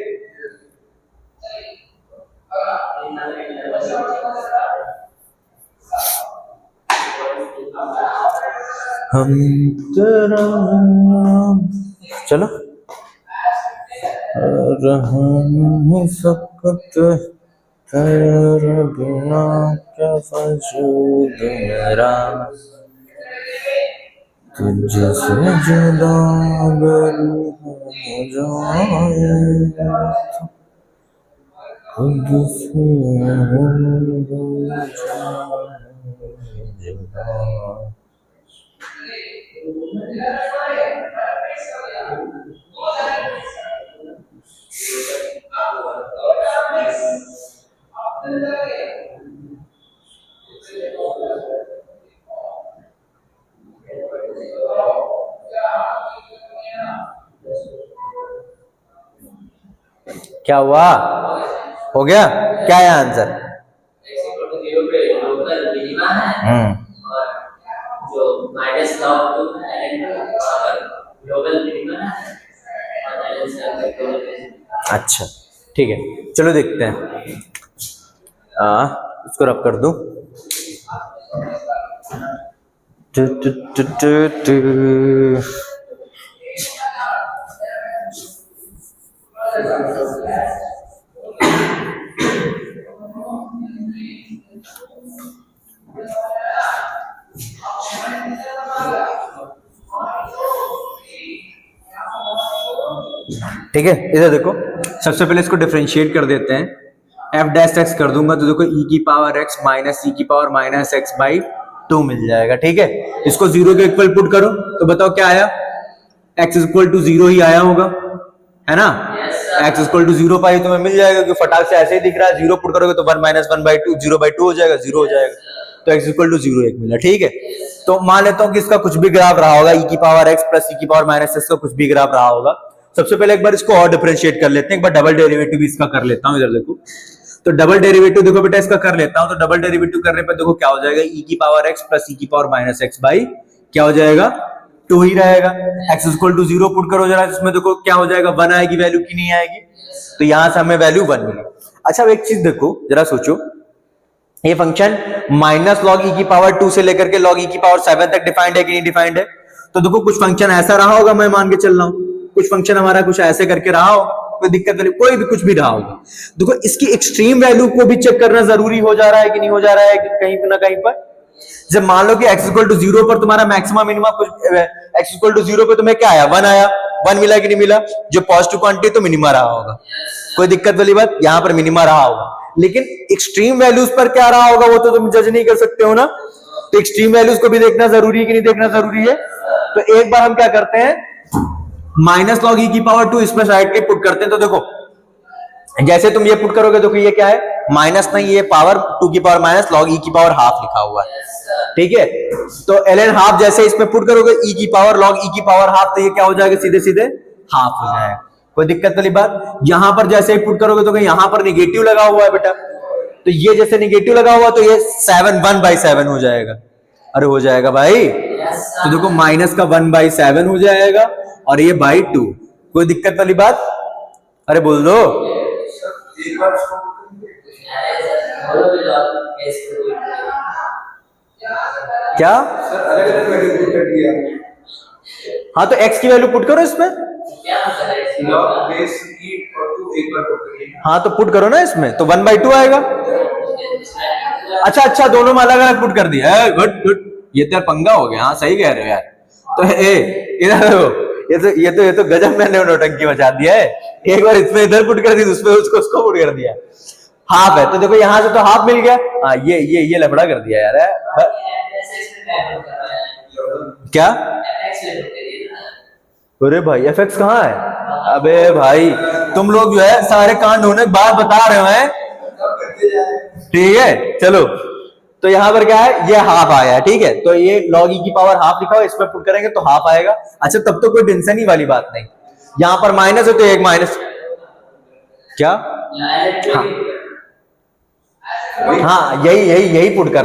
हम तेरा चलो रहा सकत तेरे बिना क्या वजूद मेरा, तुझसे जुदा अगर हो जाए खुद से हो जाए जुदा। क्या हुआ, हो गया, क्या है आंसर? जो माइनस लॉग ग्लोबल मिनिमम है। अच्छा ठीक है, चलो देखते हैं। इसको रब कर दूं। ठीक है, इधर देखो, सबसे पहले इसको डिफरेंशिएट कर देते हैं। एफ डैश एक्स कर दूंगा तो देखो ई की पावर एक्स माइनस ई की पावर माइनस एक्स बाई 2 मिल जाएगा। ठीक है, इसको जीरो के इक्वल पुट करो तो बताओ क्या आया, एक्स इक्वल टू जीरो ही आया होगा, है ना। X equal to zero pi तुम्हें मिल जाएगा, क्योंकि फटाक से ऐसे ही दिख रहा है। जीरो पुट करोगे तो 1 माइनस 1 बाई 2, 0/2 हो जाएगा, 0 हो जाएगा, तो एक्स इक्वल टू 0 एक मिला। ठीक है, तो मान लेता हूं कि इसका कुछ भी ग्राफ रहा होगा, ई की पावर एक्स प्लस ई की पावर माइनस एक्स का कुछ भी ग्राफ रहा होगा। सबसे पहले एक बार इसको और डिफरेंशिएट कर लेते हैं, एक बार डबल डेरिवेटिव भी इसका कर लेता हूं। इधर देखो, तो डबल डेरिवेटिव देखो बेटा इसका कर लेता हूं, तो डबल डेरिवेटिव करने पर देखो क्या हो जाएगा, ई की पावर एक्स प्लस ई की पावर माइनस एक्स बाई क्या हो जाएगा, 2 ही रहेगा। एक्स इक्वल टू 0 पुट करो जरा, इसमें देखो क्या हो जाएगा, 1 आएगी वैल्यू की नहीं आएगी, तो यहां से हमें वैल्यू 1 मिली। अच्छा, अब एक चीज देखो जरा, सोचो ये फंक्शन माइनस लॉग ई की पावर 2 से लेकर के लॉग ई की पावर 7 तक डिफाइंड है कि नहीं डिफाइंड है। तो देखो कुछ फंक्शन ऐसा रहा होगा, मैं मान के चल रहा हूं, कुछ फंक्शन हमारा कुछ ऐसे करके रहा होगा, कोई दिक्कत नहीं, कोई भी कुछ भी रहा होगा। देखो इसकी एक्सट्रीम वैल्यू को भी चेक करना जरूरी हो जा रहा है कि नहीं हो जा रहा है कहीं ना कहीं पर। जब मान लो कि x इक्वल टू 0 पर तुम्हारा मैक्सिमम मिनिमम कुछ, x इक्वल टू 0 पे तुम्हें क्या आया, 1 आया, 1 मिला कि नहीं मिला, जो पॉजिटिव क्वांटिटी तो मिनिमा रहा होगा, कोई दिक्कत वाली बात, यहां पर मिनिमा रहा होगा। लेकिन एक्सट्रीम वैल्यूज पर क्या रहा होगा वो तो तुम जज नहीं कर सकते हो ना, तो एक्सट्रीम वैल्यूज को भी देखना जरूरी है कि नहीं देखना जरूरी है। तो एक बार हम क्या करते हैं, माइनस लॉग ई की पावर 2 इसमें साइड के पुट करते हैं। तो देखो जैसे तुम ये पुट करोगे तो ये क्या है, माइनस नहीं, ये पावर 2 की पावर माइनस लॉग ई की पावर हाफ लिखा हुआ है। ठीक है, तो ln हाफ जैसे इसमें पुट करोगे ई की पावर लॉग ई की पावर हाफ, तो ये क्या हो जाएगा, सीधे सीधे हाफ हो जाएगा, कोई दिक्कत वाली बात। यहां पर जैसे ही पुट करोगे तो यहां पर निगेटिव लगा हुआ है बेटा, तो ये जैसे निगेटिव लगा हुआ तो ये 7 1/7 हो जाएगा। अरे हो जाएगा भाई, तो देखो माइनस का 1/7 हो जाएगा और ये बाई 2, कोई दिक्कत वाली बात, अरे बोल दो। क्या हाँ, तो x की वैल्यू पुट करो इसमें, हाँ तो पुट करो ना इसमें, तो 1/2 आएगा। अच्छा, दोनों में अलग अलग पुट कर दिया है, गुड गुड, ये तो पंगा हो गया। हाँ सही कह रहे हो यार। तो इधर देखो, ये तो गजब मैंने नौटंकी मचा दिया है। एक बार इसमें इधर पुट कर दी, उसमें उसको पुट कर दिया। हाफ है तो देखो यहाँ से तो हाफ मिल गया। हाँ ये लफड़ा कर दिया यार क्या। अरे भाई एफएक्स कहाँ है? अबे भाई तुम लोग जो है सारे कांड होने के बाद बता रहे हैं। ठीक है चलो, तो यहाँ पर क्या है, ये हाफ आया है। ठीक है, तो ये log e की पावर हाफ लिखा हो, इस पर पुट करेंगे तो हाफ आएगा। अच्छा तब तो कोई टेंशन ही वाली बात नहीं। यहाँ पर माइनस है तो एक माइनस क्या। हाँ यही पुट कर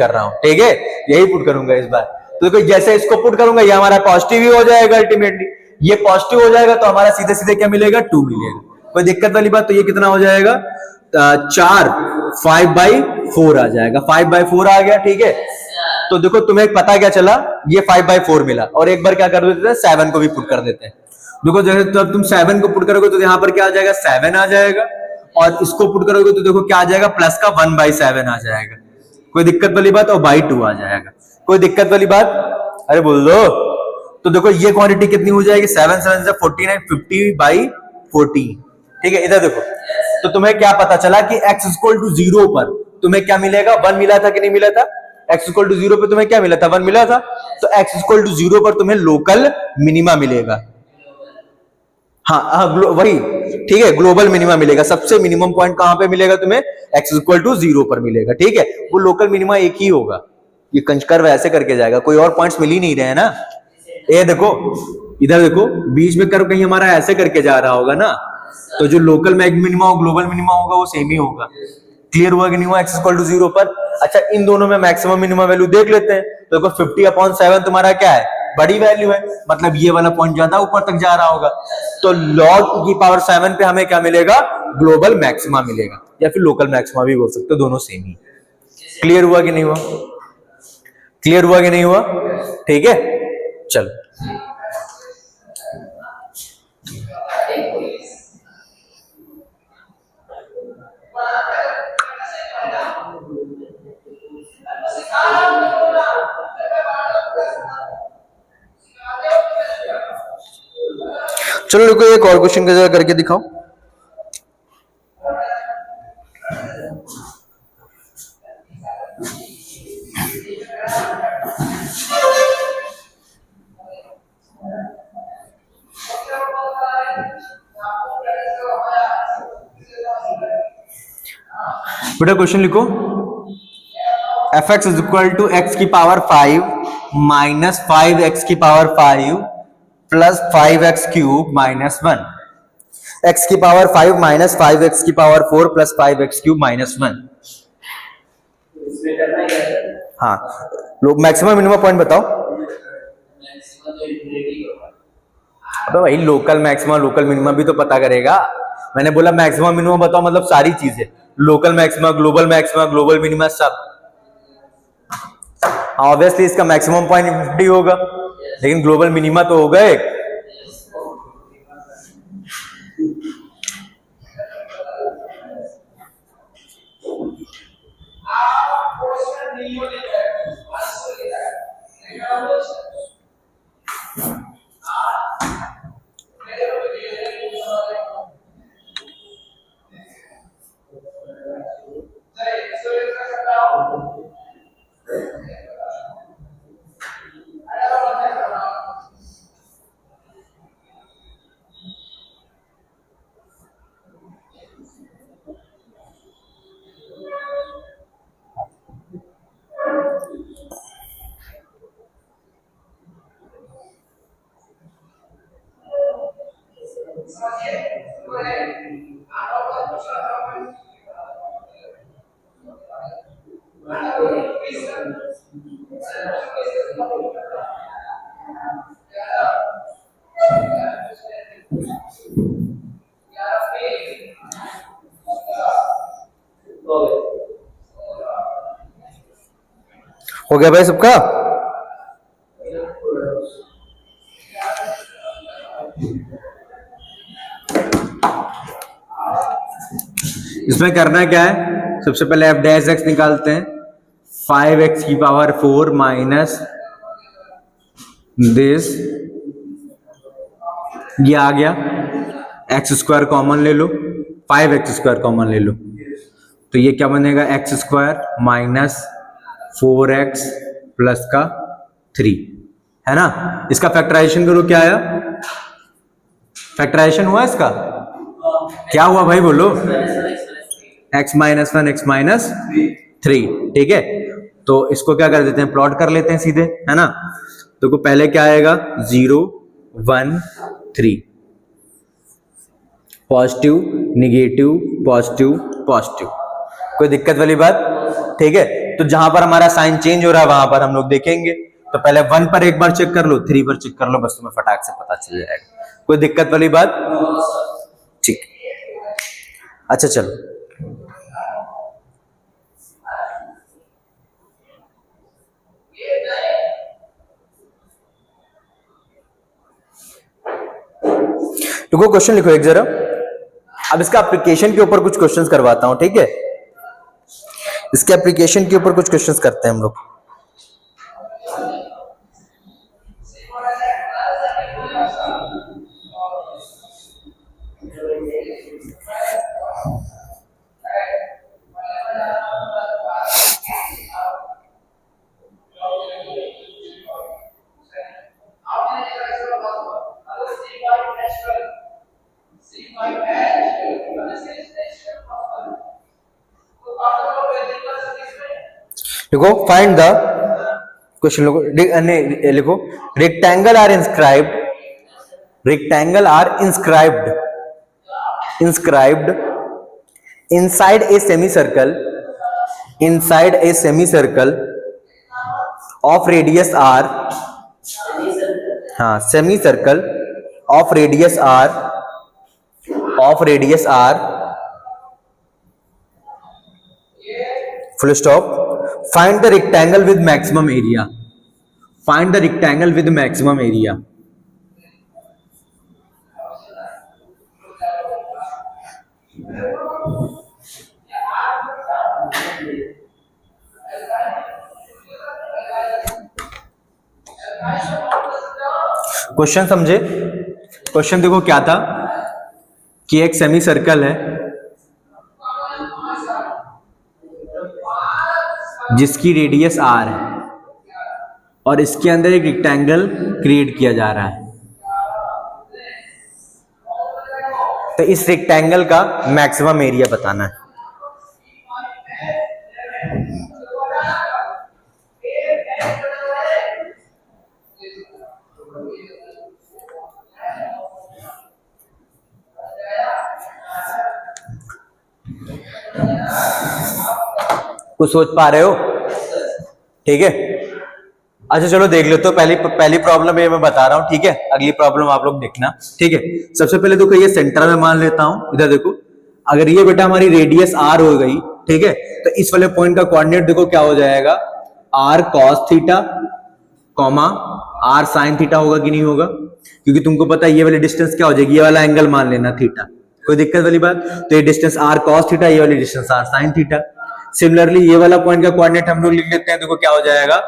रहा हूँ ठीक है, यही पुट करूंगा इस बार। तो देखो जैसे इसको पुट करूंगा ये हमारा पॉजिटिव ही हो जाएगा अल्टीमेटली। ये पॉजिटिव हो जाएगा तो हमारा सीधे सीधे क्या मिलेगा, 2 मिलेगा। कोई दिक्कत वाली बात। तो ये कितना हो जाएगा, 4 5/4 आ जाएगा। 5/4 आ गया। ठीक है, तो देखो तुम्हें पता क्या चला, ये 5/4 मिला। और एक बार क्या कर देते हैं, 7 को भी पुट कर देते हैं। देखो जैसे तब तुम 7 को पुट करोगे तो यहाँ पर क्या आ जाएगा, 7 आ जाएगा। और इसको पुट करोगे तो देखो क्या आ जाएगा, प्लस का 1/7 आ जाएगा। कोई दिक्कत वाली बात। और बाई 2 आ जाएगा। कोई दिक्कत वाली बात, अरे बोल दो। तो देखो ये क्वांटिटी कितनी हो जाएगी, 7 7 से 49, 50/14। ठीक है, इधर देखो। तो तुम्हें क्या पता चला कि x = 0 पर तुम्हें क्या मिलेगा, 1 मिला था कि नहीं मिला था। x = 0 पर तुम्हें क्या मिला था, 1 मिला था। तो x = 0 पर तुम्हें लोकल मिनिमा मिलेगा। हाँ वही ठीक है, ग्लोबल मिनिमा मिलेगा। सबसे मिनिमम पॉइंट कहां पे मिलेगा तुम्हें, x = 0 पर मिलेगा। ठीक है, वो लोकल मिनिमा एक ही होगा। ये कंचकर वैसे करके जाएगा, कोई और पॉइंट्स मिल ही नहीं रहे हैं ना। ये देखो इधर देखो, बीच में कर्व कहीं हमारा ऐसे करके जा रहा होगा ना, तो जो लोकल मिनिमा और ग्लोबल मिनिमा होगा वो सेम ही होगा। क्लियर हुआ कि नहीं हुआ, x = 0 पर। अच्छा इन दोनों में मैक्सिमम मिनिमम वैल्यू देख लेते हैं। तो देखो 50/7 तुम्हारा क्या है, बड़ी वैल्यू है, मतलब ये वाला पॉइंट ज्यादा ऊपर तक जा रहा होगा। तो log e की पावर 7 पे हमें क्या मिलेगा, ग्लोबल मैक्सिमा मिलेगा, या फिर लोकल मैक्सिमा भी बोल सकते हो, दोनों सेम ही। क्लियर हुआ कि नहीं हुआ, क्लियर हुआ कि नहीं हुआ। ठीक है चलो, चलो देखो एक और क्वेश्चन का करके दिखाओ। बेटा क्वेश्चन लिखो, fx = x की पावर 5 माइनस 5x की power 5 plus 5x³ minus 1। x की पावर 5 माइनस 5x की पावर 4 प्लस 5x³ माइनस 1। हाँ लोग मैक्सिमम मिनिमम पॉइंट बताओ। अबे भाई लोकल मैक्सिमम लोकल मिनिमम भी तो पता करेगा। मैंने बोला मैक्सिमम मिनिमम बताओ, मतलब सारी चीजें, लोकल मैक्सिमम, ग्लोबल मिनिमम सब। ऑब्वियसली इसका मैक्सिमम पॉइंट 50 होगा, लेकिन ग्लोबल मिनिमा तो होगा एक। हो गया भाई सबका। इसमें करना क्या है, सबसे पहले f' निकालते हैं। 5x की पावर 4 माइनस दिस ये आ गया, एक्स स्क्वायर कॉमन ले लो, 5x² कॉमन ले लो, तो ये क्या बनेगा, x² माइनस 4x प्लस का 3, है ना। इसका फैक्टराइजेशन करो, क्या आया, फैक्टराइजेशन हुआ इसका, क्या हुआ भाई बोलो, x माइनस 1 x माइनस 3, ठीक है। तो इसको क्या कर देते हैं, प्लॉट कर लेते हैं सीधे, है ना। तो पहले क्या आएगा, 0 1 3, पॉजिटिव निगेटिव पॉजिटिव पॉजिटिव, कोई दिक्कत वाली बात, ठीक है। तो जहां पर हमारा साइन चेंज हो रहा है वहां पर हम लोग देखेंगे, तो पहले 1 पर एक बार चेक कर लो, 3 पर चेक कर लो, बस तुम्हें फटाक से पता चल जाएगा, कोई दिक्कत वाली बात, ठीक। अच्छा चलो, रुको क्वेश्चन लिखो एक जरा, अब इसका एप्लीकेशन के ऊपर कुछ क्वेश्चंस करवाता हूं, ठीक है। इसके एप्लीकेशन के ऊपर कुछ क्वेश्चंस करते हैं हम लोग। देखो फाइंड द क्वेश्चन, लिखो rectangle are inscribed, rectangle are inscribed inside a semicircle, inside a semicircle of radius r, हाँ semicircle of radius r, of radius r, full stop. Find the rectangle with maximum area, find the rectangle with maximum area. Question समझे, question देखो क्या था कि एक semi circle है जिसकी radius r है और इसके अंदर एक रेक्टेंगल क्रिएट किया जा रहा है, तो इस रेक्टेंगल का मैक्सिमम एरिया बताना है। कुछ सोच पा रहे हो, ठीक है। अच्छा चलो देख लो, तो पहली प्रॉब्लम ये मैं बता रहा हूं, ठीक है। अगली प्रॉब्लम आप लोग देखना, ठीक है। सबसे पहले देखो ये सेंटर में मान लेता हूं, इधर देखो, अगर ये बेटा हमारी रेडियस r हो गई, ठीक है, तो इस वाले पॉइंट का कोऑर्डिनेट देखो क्या हो जाएगा, r cos theta comma r sin theta होगा कि नहीं होगा, क्योंकि तुमको पता है ये वाली डिस्टेंस क्या हो जाएगी, ये वाला एंगल मान लेना थीटा, कोई दिक्कत वाली बात। तो ये डिस्टेंस r cos थीटा, ये वाली distance r sin theta. Similarly ये वाला पॉइंट का कोऑर्डिनेट हम लोग लिख लेते हैं, देखो क्या हो जाएगा,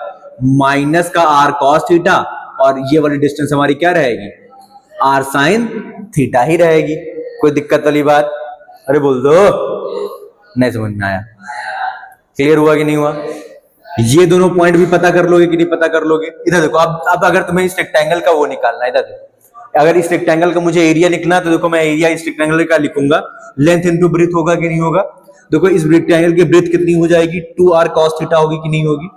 माइनस का r cos थीटा, और ये वाली डिस्टेंस हमारी क्या रहेगी, r sin थीटा ही रहेगी, कोई दिक्कत वाली बात, अरे बोल दो, नहीं समझ में आया, क्लियर हुआ कि नहीं हुआ। ये दोनों पॉइंट भी पता कर लोगे कि नहीं पता कर लोगे। इधर देखो, अब अगर तुम्हें इस रेक्टेंगल का वो निकालना है, इधर देखो, अगर इस रेक्टेंगल का मुझे एरिया लिखना है तो देखो मैं एरिया इस रेक्टेंगल का लिखूंगा, लेंथ इनटू ब्रेथ होगा कि नहीं होगा। देखो इस रेक्टेंगल की ब्रेथ कितनी हो जाएगी, 2r cos थीटा होगी कि नहीं होगी,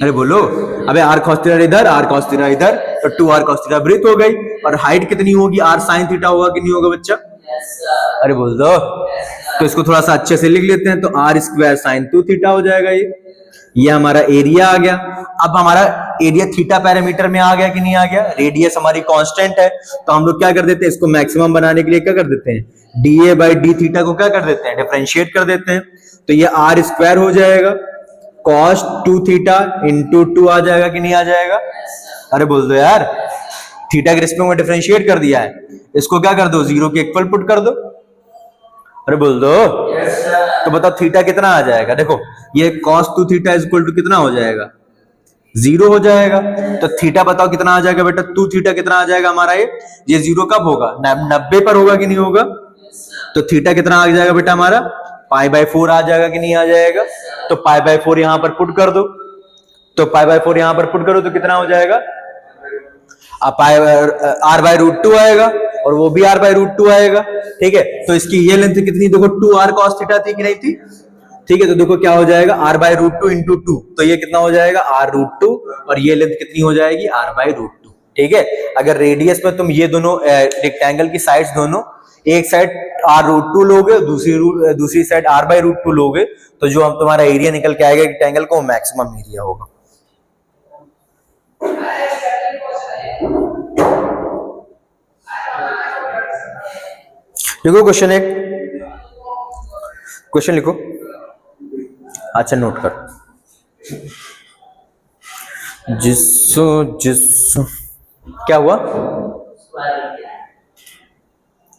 अरे बोलो, अबे r cos थीटा इधर, r cos थीटा इधर, तो 2r cos थीटा ब्रेथ हो गई, और हाइट कितनी होगी, r sin थीटा होगा कि नहीं होगा बच्चा, अरे बोल दो। तो इसको थोड़ा सा अच्छे से लिख लेते हैं, तो r स्क्वायर sin 2 थीटा हो जाएगा, ये हमारा एरिया आ गया। अब हमारा एरिया थीटा पैरामीटर में आ गया कि नहीं आ गया, रेडियस हमारी कांस्टेंट है, तो हम लोग क्या कर देते हैं, इसको मैक्सिमम बनाने के लिए क्या कर देते हैं, dA बाई डी थीटा को क्या कर देते हैं, डिफरेंशिएट कर देते हैं, तो ये r स्क्वायर हो जाएगा, cos 2 थीटा इंटू 2 आ जाएगा कि नहीं आ जाएगा, अरे बोल दो यार, थीटा के रिस्पेक्ट में डिफरेंशिएट कर दिया है, इसको क्या कर दो, 0 के इक्वल पुट कर दो, अरे बोल दो। तो बताओ थीटा कितना आ जाएगा, देखो ये cos 2 theta is equal to कितना हो जाएगा, जीरो हो जाएगा। तो थीटा बताओ कितना आ जाएगा बेटा, 2 थीटा कितना आ जाएगा हमारा ये जीरो कब होगा, 90 पर होगा कि नहीं होगा। तो थीटा कितना आ जाएगा बेटा हमारा, π/4 आ जाएगा कि नहीं आ जाएगा। तो π/4 यहां पर पुट कर दो, तो π/4 यहां पर पुट करो तो कितना हो जाएगा, r/√2 आएगा, और वो भी r/√2 आएगा। ठीक है, तो इसकी ये लेंथ कितनी देखो, 2r cos थीटा थी कि नहीं थी। ठीक है, तो देखो क्या हो जाएगा, r/√2 इंटू 2, तो ये कितना हो जाएगा r√2, और ये लेंथ कितनी हो जाएगी r/√2। ठीक है, अगर रेडियस में तुम ये दोनों रेक्टेंगल की साइड्स दोनों, एक साइड r√2 लोगे, दूसरी साइड r/√2 लोगे, तो जो हम तुम्हारा एरिया निकल के आएगा रेक्टेंगल को, मैक्सिमम एरिया होगा। लिखो क्वेश्चन, एक क्वेश्चन लिखो। अच्छा नोट कर, जिस क्या हुआ,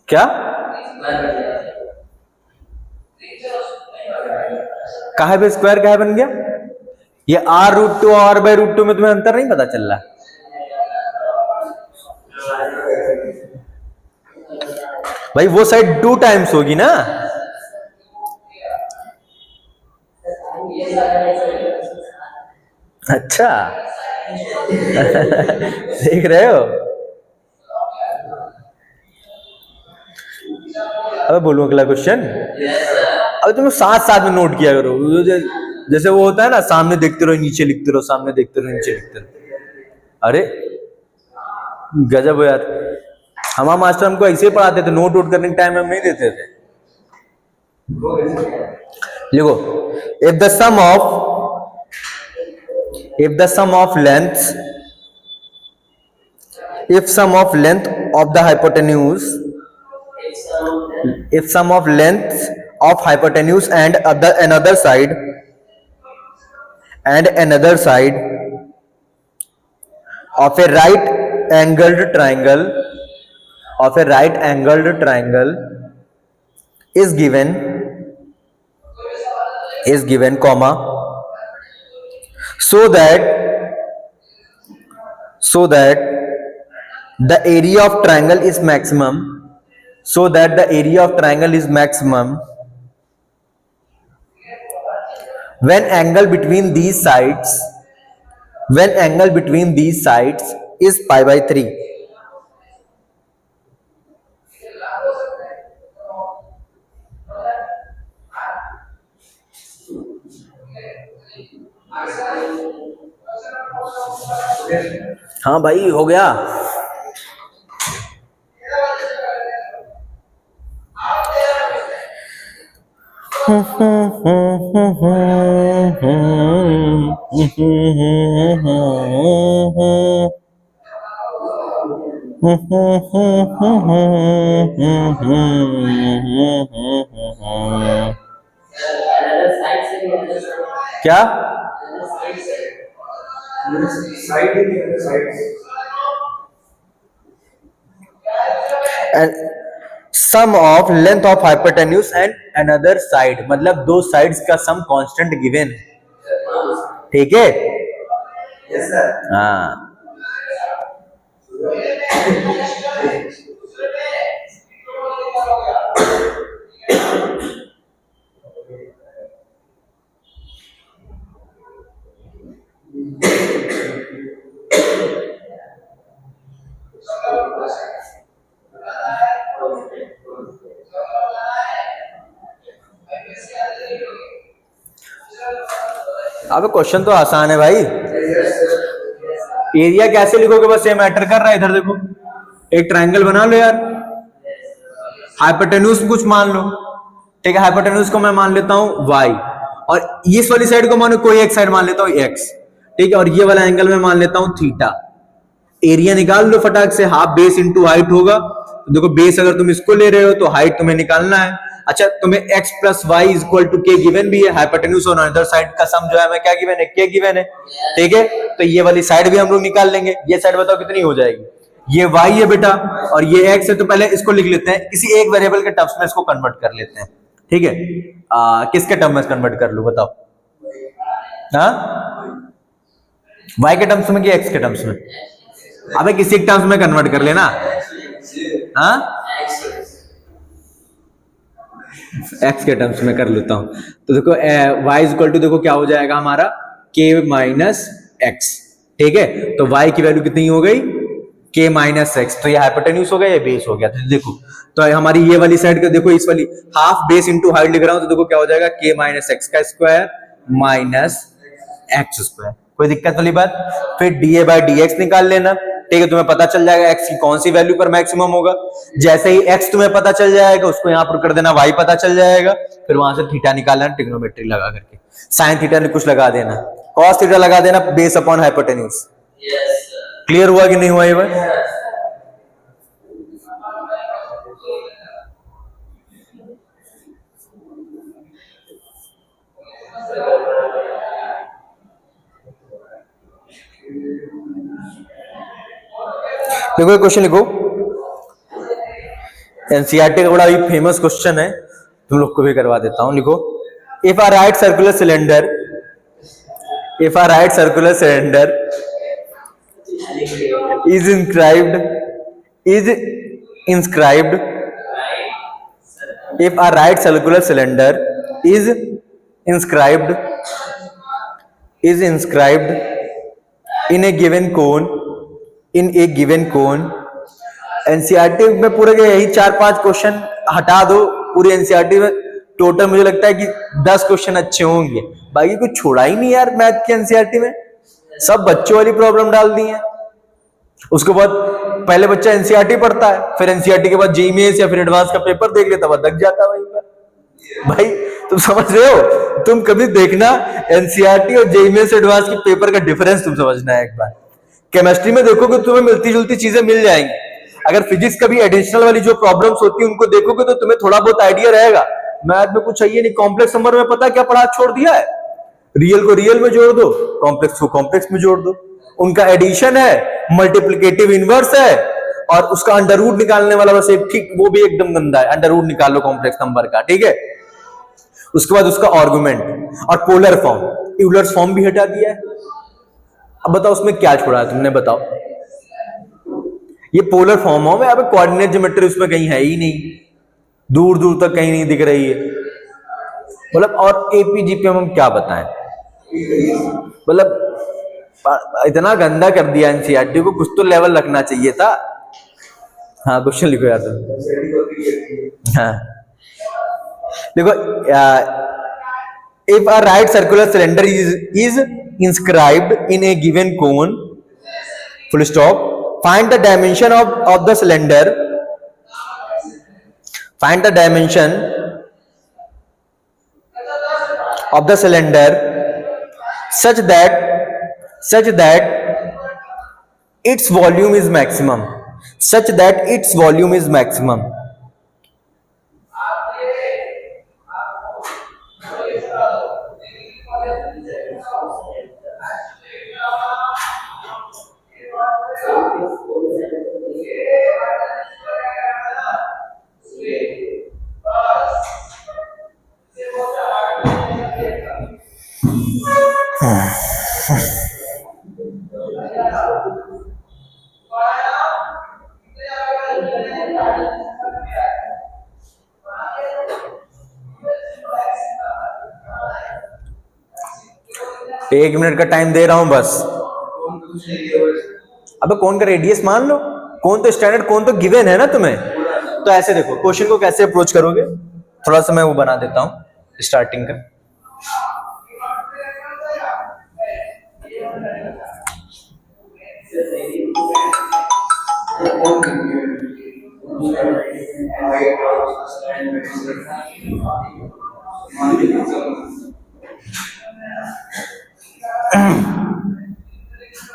क्या काहे पे स्क्वायर काहे बन गया, ये r√2 और r/√2 में तुम्हें अंतर नहीं पता चल रहा। भाई वो साइड 2 टाइम्स होगी ना। अच्छा देख रहे हो, अब बोलो अगला क्वेश्चन। अब तुम साथ साथ में नोट किया करो, जैसे वो होता है ना, सामने देखते रहो नीचे लिखते रहो, सामने देखते रहो नीचे लिखते रहो। अरे गजब हो यार, हमारा मास्टर हमको ऐसे ही पढ़ाते थे, नोट वोट करने के टाइम हम नहीं देते थे। लिखो, if the sum of length of the hypotenuse, if sum of length of hypotenuse and another side of a right angled triangle is given comma, so that the area of triangle is maximum, when angle between these sides is π/3। हाँ भाई हो गया। क्या sum of length of hypotenuse and another side, मतलब दो sides का some constant given है। ठीक है, यस सर। हाँ अब क्वेश्चन तो आसान है भाई। एरिया कैसे लिखोगे, बस ये मैटर कर रहा है। इधर देखो, एक ट्रायंगल बना लो यार, हाइपोटेन्यूज कुछ मान लो। ठीक है, हाइपोटेन्यूज को मैं मान लेता हूं y, और इस वाली साइड को मानो कोई एक साइड मान लेता हूं x। ठीक है, और ये वाला एंगल में मान लेता हूं थीटा। एरिया निकाल लो फटाक से, हाफ बेस इंटू हाइट होगा। तो देखो बेस अगर तुम इसको ले रहे हो तो हाइट तुम्हें निकालना है। अच्छा, तुम्हें x plus Y equal to K given भी है। हाइपोटेन्यूज और अदर साइड का सम जो है हमें क्या गिवन है, के गिवन है। ठीक है, तो ये वाली साइड भी हम लोग निकाल लेंगे। ये साइड बताओ कितनी हो जाएगी, ये y है बेटा और ये x है। तो पहले इसको लिख लेते हैं, किसी एक वेरिएबल के टर्म्स में इसको कन्वर्ट कर लेते हैं। ठीक है, किसके टर्म में कन्वर्ट कर लूं बताओ। हाँ y के टर्म्स में कि x के टर्म्स में? अबे किसी के टर्म्स में कन्वर्ट कर लेना। हाँ x के टर्म्स में कर लेता हूं। तो देखो y इज इक्वल टू, देखो क्या हो जाएगा हमारा k माइनस एक्स। ठीक है, तो y की वैल्यू कितनी हो गई? k minus X. तो ये हाइपोटेन्यूज हो गया, ये बेस हो गया। तो देखो, तो हमारी ये वाली साइड का देखो, इस वाली हाफ बेस इंटू हाइट लिख रहा हूं, तो देखो क्या हो जाएगा, k माइनस एक्स का स्क्वायर माइनस एक्स स्क्वायर। कोई दिक्कत वाली बात? फिर डीए बाई डी एक्स निकाल लेना। ठीक है, तुम्हें पता चल जाएगा x की कौन सी वैल्यू पर मैक्सिमम होगा। जैसे ही x तुम्हें पता चल जाएगा, उसको यहां पर कर देना, y पता चल जाएगा। फिर वहां से थीटा निकालना ट्रिग्नोमेट्री लगा करके, साइन थीटा ने कुछ लगा देना, कॉस थीटा लगा देना, बेस अपॉन हाइपोटेन्यूज। क्लियर हुआ कि नहीं हुआ ये बात? देखो ये क्वेश्चन लिखो, एनसीईआरटी का बड़ा ही फेमस क्वेश्चन है, तुम लोग को भी करवा देता हूं। लिखो, if a right circular cylinder, if a right circular cylinder is inscribed if a right circular cylinder is inscribed in a given cone, NCERT में पूरे के यही 4-5 क्वेश्चन हटा दो, पूरी एनसीईआरटी में टोटल मुझे लगता है कि 10 क्वेश्चन अच्छे होंगे, बाकी कुछ छोड़ा ही नहीं यार मैथ की एनसीईआरटी में, सब बच्चों वाली प्रॉब्लम डाल दी है। उसके बाद पहले बच्चा एनसीईआरटी पढ़ता है, फिर एनसीईआरटी के बाद जेईई मेंस या फिर एडवांस का पेपर देख लेता, वह दक जाता वहीं पर। भाई तुम समझ रहे हो? तुम कभी देखना एनसीईआरटी और जेईई मेंस एडवांस के पेपर का डिफरेंस तुम समझना है एक बार। केमिस्ट्री में देखोगे तुम्हें मिलती जुलती चीजें मिल जाएंगी, अगर फिजिक्स का भी एडिशनल वाली जो प्रॉब्लम्स होती है उनको देखोगे तो तुम्हें थोड़ा बहुत आइडिया रहेगा। मैथ में कुछ चाहिए नहीं, कॉम्प्लेक्स नंबर में पता क्या पढ़ा छोड़ दिया है, रियल को रियल में जोड़ दो, कॉम्प्लेक्स को कॉम्प्लेक्स में जोड़ दो, उनका एडिशन है, मल्टीप्लिकेटिव इनवर्स है, और उसका अंडर रूट निकालने वाला बस एक, ठीक वो भी एकदम गंदा है, अंडर रूट निकाल लो कॉम्प्लेक्स नंबर का। ठीक है, उसके बाद उसका आर्गुमेंट और पोलर फॉर्म, यूलर्स फॉर्म भी हटा दिया है। अब बताओ उसमें क्या छोड़ा है तुमने, बताओ। ये पोलर फॉर्म हो में, अब कोऑर्डिनेट ज्योमेट्री उसमें कहीं है ही नहीं, दूर दूर तक कहीं नहीं दिख रही है, मतलब। और एपीजीपी हम क्या बताएं, मतलब इतना गंदा कर दिया एनसीईआरटी को, कुछ तो लेवल रखना चाहिए था। हाँ क्वेश्चन लिखो यार तुम। हाँ देखो, if a right circular cylinder is inscribed in A given cone, full stop, find the dimension of the cylinder, find the dimension of the cylinder such that its volume is maximum, such that its volume is maximum। एक minute का time दे रहा हूं बस। अबे कौन का radius मान लो, कौन तो स्टैंडर्ड, कौन तो गिवन है ना तुम्हें। तो ऐसे देखो क्वेश्चन को कैसे अप्रोच करोगे, थोड़ा सा मैं वो बना देता हूं स्टार्टिंग का।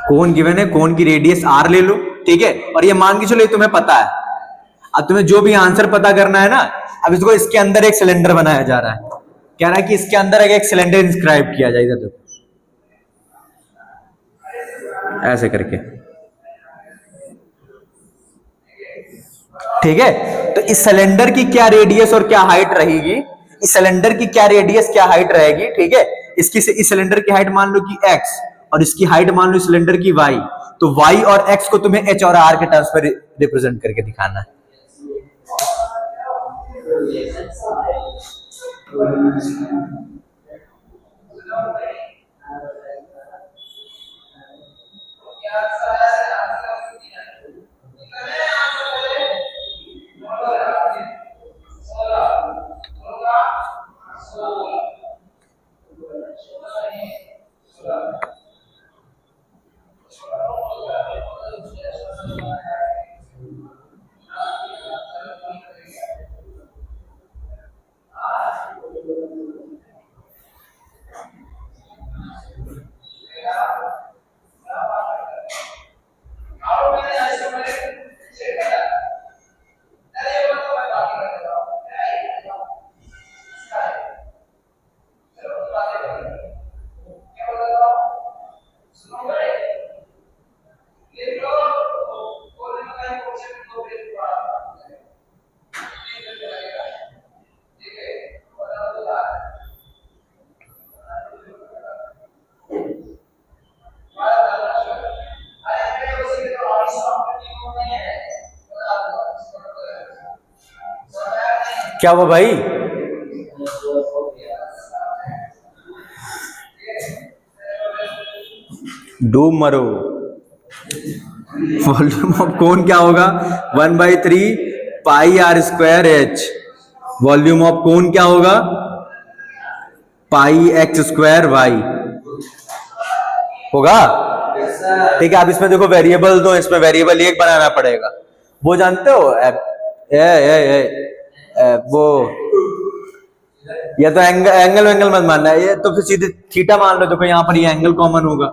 कौन गिवन है, कौन की रेडियस आर ले लो, ठीक है, और ये मान के चलो ये तुम्हें पता है। अब तुम्हें जो भी आंसर पता करना है ना, अब इसको इसके अंदर एक सिलेंडर बनाया जा रहा है, कह रहा है कि इसके अंदर एक सिलेंडर इंस्क्राइब किया जाएगा, तो ऐसे करके, ठीक है। तो इस सिलेंडर की क्या रेडियस और क्या हाइट रहेगी, इस सिलेंडर की क्या रेडियस क्या हाइट रहेगी, ठीक है। इस सिलेंडर की हाइट मान लो कि x और इसकी हाइट मान लो सिलेंडर की y, तो y और x को तुम्हें h और r के टर्म्स में रिप्रेजेंट करके दिखाना है। क्या हुआ भाई? डूब मरो। वॉल्यूम ऑफ कोन क्या होगा? 1/3 pi r square h. Volume of cone क्या होगा? पाई एक्स स्क्वायर वाई होगा। ठीक है, अब इसमें देखो वेरिएबल दो, इसमें वेरिएबल एक बनाना पड़ेगा। वो जानते हो वो या तो एंगल वेंगल मत मानना है, ये तो फिर सीधे थीटा मान लो। देखो यहाँ पर ये एंगल कॉमन होगा,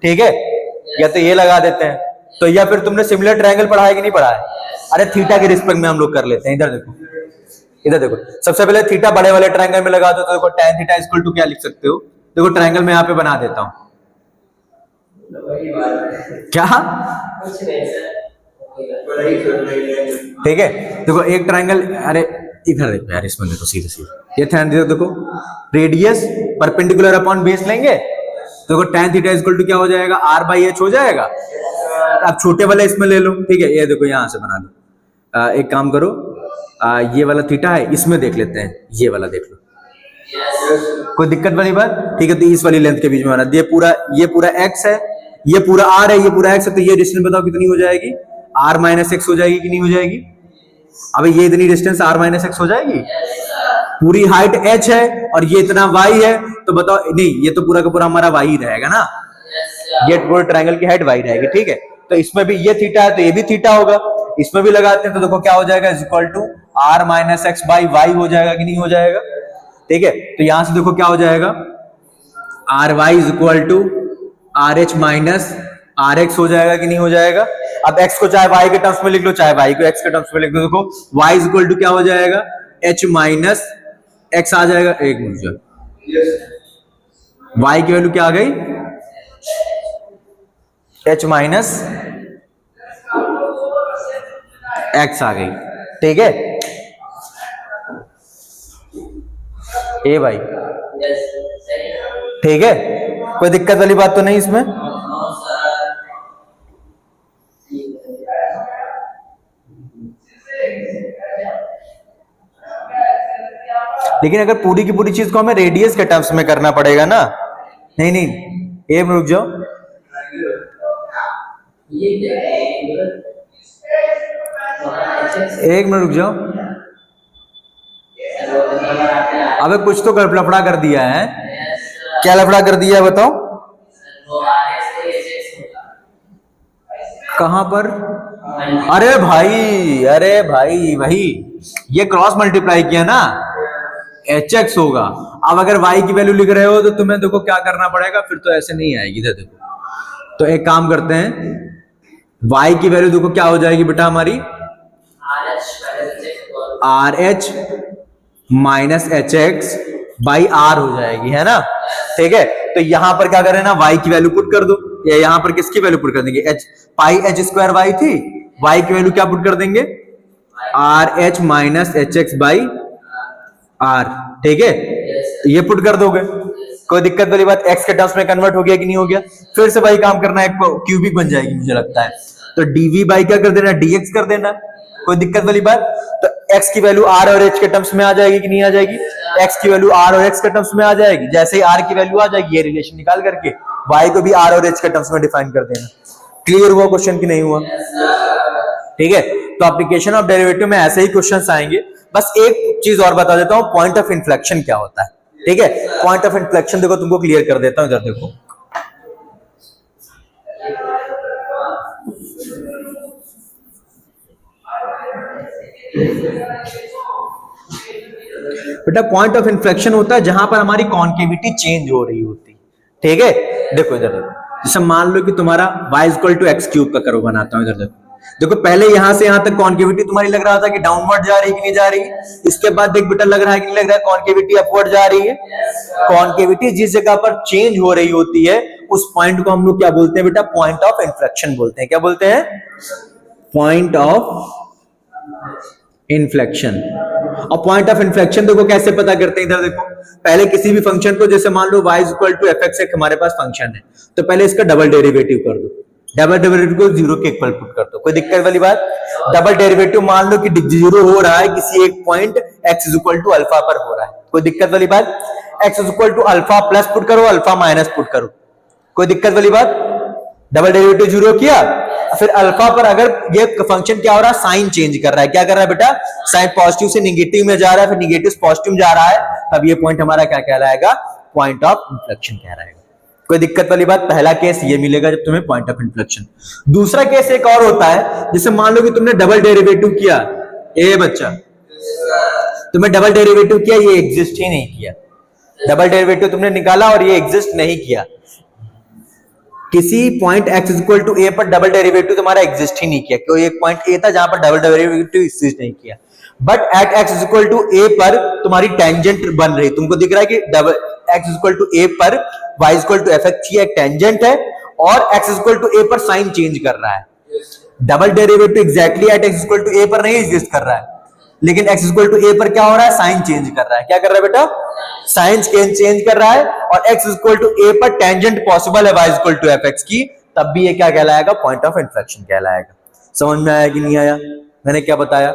ठीक है, या तो ये लगा देते हैं। तो या फिर तुमने सिमिलर ट्रायंगल पढ़ा है कि नहीं पढ़ा है? अरे थीटा के रिस्पेक्ट में हम लोग कर लेते हैं। इधर देखो, इधर देखो, सबसे पहले थीटा बड़े वाले ट्रायंगल में लगा दो, तो देखो tan थीटा इक्वल टू क्या लिख सकते हो? देखो ट्रायंगल में यहाँ पे बना देता हूं। क्या? ठीक है, देखो एक ट्रायंगल, अरे इधर देखो यार, इसमें देखो सीधे सीधे ये थीटा, देखो रेडियस परपेंडिकुलर अपॉन बेस लेंगे, तो देखो tan थीटा इक्वल टू क्या हो जाएगा? r/h हो जाएगा। अब छोटे वाले इसमें ले लो, ठीक है, ये देखो यहां से बना लो। एक काम करो, ये वाला थीटा है, इसमें देख लेते हैं, ये वाला देख लो। कोई दिक्कत वाली बात? ठीक है, तो इस वाली लेंथ के बीच में बना, ये पूरा x है, ये पूरा r है, ये पूरा x है, तो ये डिस्टेंस बताओ कितनी हो जाएगी? r-x हो जाएगी कि नहीं हो जाएगी? अब ये इतनी डिस्टेंस r-x हो जाएगी। पूरी हाइट h है और ये इतना y है, तो बताओ, नहीं ये तो पूरा का पूरा हमारा y रहेगा ना, ये पूरे ट्रायंगल की हाइट y रहेगी। ठीक है, तो इसमें भी ये थीटा है तो ये भी थीटा होगा, इसमें भी लगाते हैं, तो देखो क्या हो जाएगा? इज इक्वल टू r-x/y हो जाएगा कि नहीं हो जाएगा? ठीक है, तो यहां से देखो क्या हो जाएगा? ry is equal to rh minus rx हो जाएगा कि नहीं हो जाएगा? अब x को चाहे y के टर्म्स में लिख लो, चाहे y को x के टर्म्स में लिख लो। देखो y इज इक्वल टू क्या हो जाएगा? h माइनस x आ जाएगा। एक मिनट, y की वैल्यू क्या आ गई? h माइनस x आ गई। ठीक है, ए भाई, ठीक है, कोई दिक्कत वाली बात तो नहीं इसमें? लेकिन अगर पूरी की पूरी चीज को हमें रेडियस के टर्म्स में करना पड़ेगा ना। नहीं नहीं, ए में रुक जाओ, एक मिनट रुक जाओ। अबे कुछ तो लफड़ा कर दिया है। क्या लफड़ा कर दिया है बताओ? कहां पर? अरे भाई वही, ये क्रॉस मल्टीप्लाई किया ना, hx होगा। अब अगर y की वैल्यू लिख रहे हो तो तुम्हें देखो क्या करना पड़ेगा, फिर तो ऐसे नहीं आएगी। इधर देखो, तो एक काम करते हैं, y की वैल्यू देखो क्या हो जाएगी बेटा हमारी? RH minus HX by R हो जाएगी, है ना? ठीक है, तो यहां पर क्या करें ना, y की वैल्यू पुट कर दो, या यहां पर किसकी वैल्यू पुट कर देंगे? पाई h स्क्वायर y थी, y की वैल्यू क्या पुट कर देंगे? RH minus HX by R। ठीक है, ये पुट कर दोगे। कोई दिक्कत वाली बात? एक्स के टर्म्स में कन्वर्ट हो गया कि नहीं हो गया? फिर से वही काम करना है, क्यूबिक बन जाएगी मुझे लगता है। तो डीवी बाई क्या कर देना, डीएक्स कर देना। कोई दिक्कत वाली बात? तो एक्स की वैल्यू आर और एच के टर्म्स में आ जाएगी कि नहीं आ जाएगी? एक्स की वैल्यू आर और एक्स के टर्म्स में आ जाएगी। जैसे ही आर की वैल्यू आ जाएगी, ये रिलेशन निकाल करके वाई को भी आर और एच के टर्म्स में डिफाइन कर देना। क्लियर हुआ क्वेश्चन की नहीं हुआ? ठीक है, तो एप्लीकेशन ऑफ डेरिवेटिव में ऐसे ही क्वेश्चंस आएंगे। बस एक चीज और बता देता हूं, पॉइंट ऑफ इन्फ्लेक्शन क्या होता है। ठीक है, पॉइंट ऑफ इन्फ्लेक्शन देखो, तुमको क्लियर कर देता हूं। इधर देखो, बेटा पॉइंट ऑफ इन्फ्लेक्शन होता है जहां पर हमारी कॉन्केविटी चेंज हो रही होती। ठीक है, देखो इधर देखो, जैसे मान लो कि तुम्हारा y equal to x cube का कर्व बनाता हूं। इधर देखो, देखो पहले यहां से यहां तक कॉन्केविटी तुम्हारी लग रहा था कि डाउनवर्ड जा रही है कि नहीं जा रही है। इसके बाद देख बेटा, लग रहा है कि नहीं लग रहा है, कॉन्केविटी अपवर्ड जा रही है। कॉन्केविटी जिस जगह पर चेंज हो रही होती है उस पॉइंट को हम लोग क्या बोलते हैं बेटा? पॉइंट ऑफ इन्फ्लेक्शन बोलते हैं। क्या बोलते हैं? Point of inflection. और पॉइंट ऑफ इन्फ्लेक्शन देखो कैसे पता करते हैं। इधर देखो, पहले किसी भी फंक्शन को, जैसे मान लो y equal to F x एक हमारे पास फंक्शन है, तो पहले इसका डबल डेरिवेटिव कर दो। डबल डेरिवेटिव को जीरो के इक्वल पुट कर दो। कोई दिक्कत वाली बात? डबल डेरिवेटिव मान लो कि जीरो हो रहा है किसी एक point x equal to alpha पर हो रहा है। कोई दिक्कत वाली बात? x equal to alpha plus put करो, अल्फा माइनस पुट करो। कोई दिक्कत वाली बात? डबल डेरिवेटिव जीरो किया, फिर अल्फा पर अगर ये फंक्शन क्या हो रहा है, साइन चेंज कर रहा है। क्या कर रहा है बेटा? साइन पॉजिटिव से निगेटिव में जा रहा है, फिर निगेटिव से पॉजिटिव में जा रहा है, तब ये पॉइंट हमारा क्या कहलाएगा? पॉइंट ऑफ इन्फ्लेक्शन कहलाएगा। कोई दिक्कत वाली बात? पहला केस ये मिलेगा जब तुम्हें पॉइंट ऑफ इन्फ्लेक्शन। दूसरा केस एक और होता है, जैसे मान लो कि तुमने डबल डेरिवेटिव किया, ए बच्चा तुमने डबल डेरिवेटिव किया, ये एग्जिस्ट ही नहीं किया। डबल डेरिवेटिव तुमने निकाला और ये एग्जिस्ट नहीं किया। किसी point x equal to a पर डबल डेरिवेटिव तुम्हारा एग्जिस्ट ही नहीं किया। कोई एक पॉइंट ए था जहां पर डबल डेरिवेटिव एग्जिस्ट नहीं किया, but at x equal to a पर तुम्हारी टेंजेंट बन रही। तुमको दिख रहा है कि double x equal to a पर y equal to F x की एक टेंजेंट है और x इक्वल टू ए पर साइन चेंज कर रहा है। Double derivative exactly at x equal to a पर नहीं एग्जिस्ट कर रहा है, लेकिन x इक्वल टू ए पर क्या हो रहा है? साइन चेंज कर रहा है। क्या कर रहा है बेटा? साइन चेंज कर रहा है। और x इक्वल टू ए पर टेंजेंट पॉसिबल है y equal to F x की, तब भी ये क्या कहलाएगा? पॉइंट ऑफ इन्फ्लेक्शन कहलाएगा। समझ में आया कि नहीं आया? मैंने क्या बताया?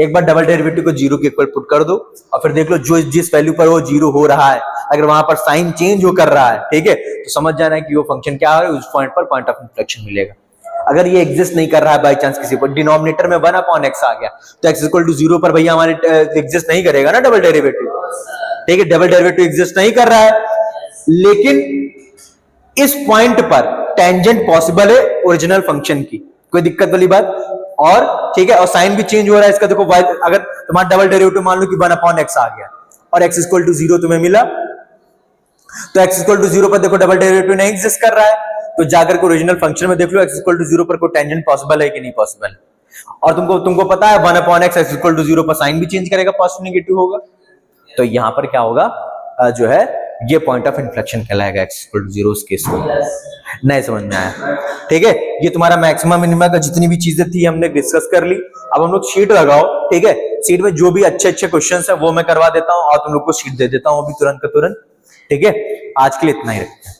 एक बार डबल डेरिवेटिव को जीरो के इक्वल पुट कर दो और फिर देख लो जो जिस वैल्यू पर वो जीरो हो रहा है, अगर वहां पर साइन चेंज हो कर रहा है, ठीक है, तो समझ जाना है कि वो फंक्शन क्या है, उस पॉइंट पर पॉइंट ऑफ इन्फ्लेक्शन मिलेगा। अगर ये एग्जिस्ट नहीं कर रहा है बाई चांस किसी पर, डिनोमिनेटर में 1 अपॉन x आ गया, तो x इक्वल टू 0 पर भैया हमारे एग्जिस्ट नहीं करेगा ना डबल डेरिवेटिव। ठीक है, डबल डेरिवेटिव एग्जिस्ट नहीं कर रहा है, लेकिन इस पॉइंट पर टेंजेंट पॉसिबल है ओरिजिनल फंक्शन की। कोई दिक्कत वाली बात? और ठीक है, और साइन भी चेंज हो रहा है इसका। देखो अगर तुम्हारा डबल डेरिवेटिव मान लो कि 1 अपॉन x आ गया और x इक्वल टू 0 तुम्हें मिला, तो x इक्वल टू 0 पर देखो डबल डेरिवेटिव नहीं एग्जिस्ट कर रहा है, तो जाकर के ओरिजिनल फंक्शन में देख लो x इक्वल टू 0 पर कोई टेंजेंट पॉसिबल है कि नहीं पॉसिबल है। और तुमको पता है 1 अपॉन x इक्वल टू 0 पर साइन भी चेंज करेगा, पॉजिटिव नेगेटिव होगा। तो यहां पर क्या होगा, जो है ये पॉइंट ऑफ इन्फ्लेक्शन कहलाएगा x इक्वल टू 0 उस केस में। नहीं समझ में आया? ठीक है, ये तुम्हारा मैक्सिमम मिनिमम का जितनी भी चीजें थी हमने डिस्कस कर ली। अब हम लोग शीट लगाओ। ठीक है, शीट में जो भी अच्छे अच्छे क्वेश्चंस है वो मैं करवा देता हूं और तुम लोग को शीट दे देता हूं अभी तुरंत का तुरंत। ठीक है, आज के लिए इतना ही रखते हैं।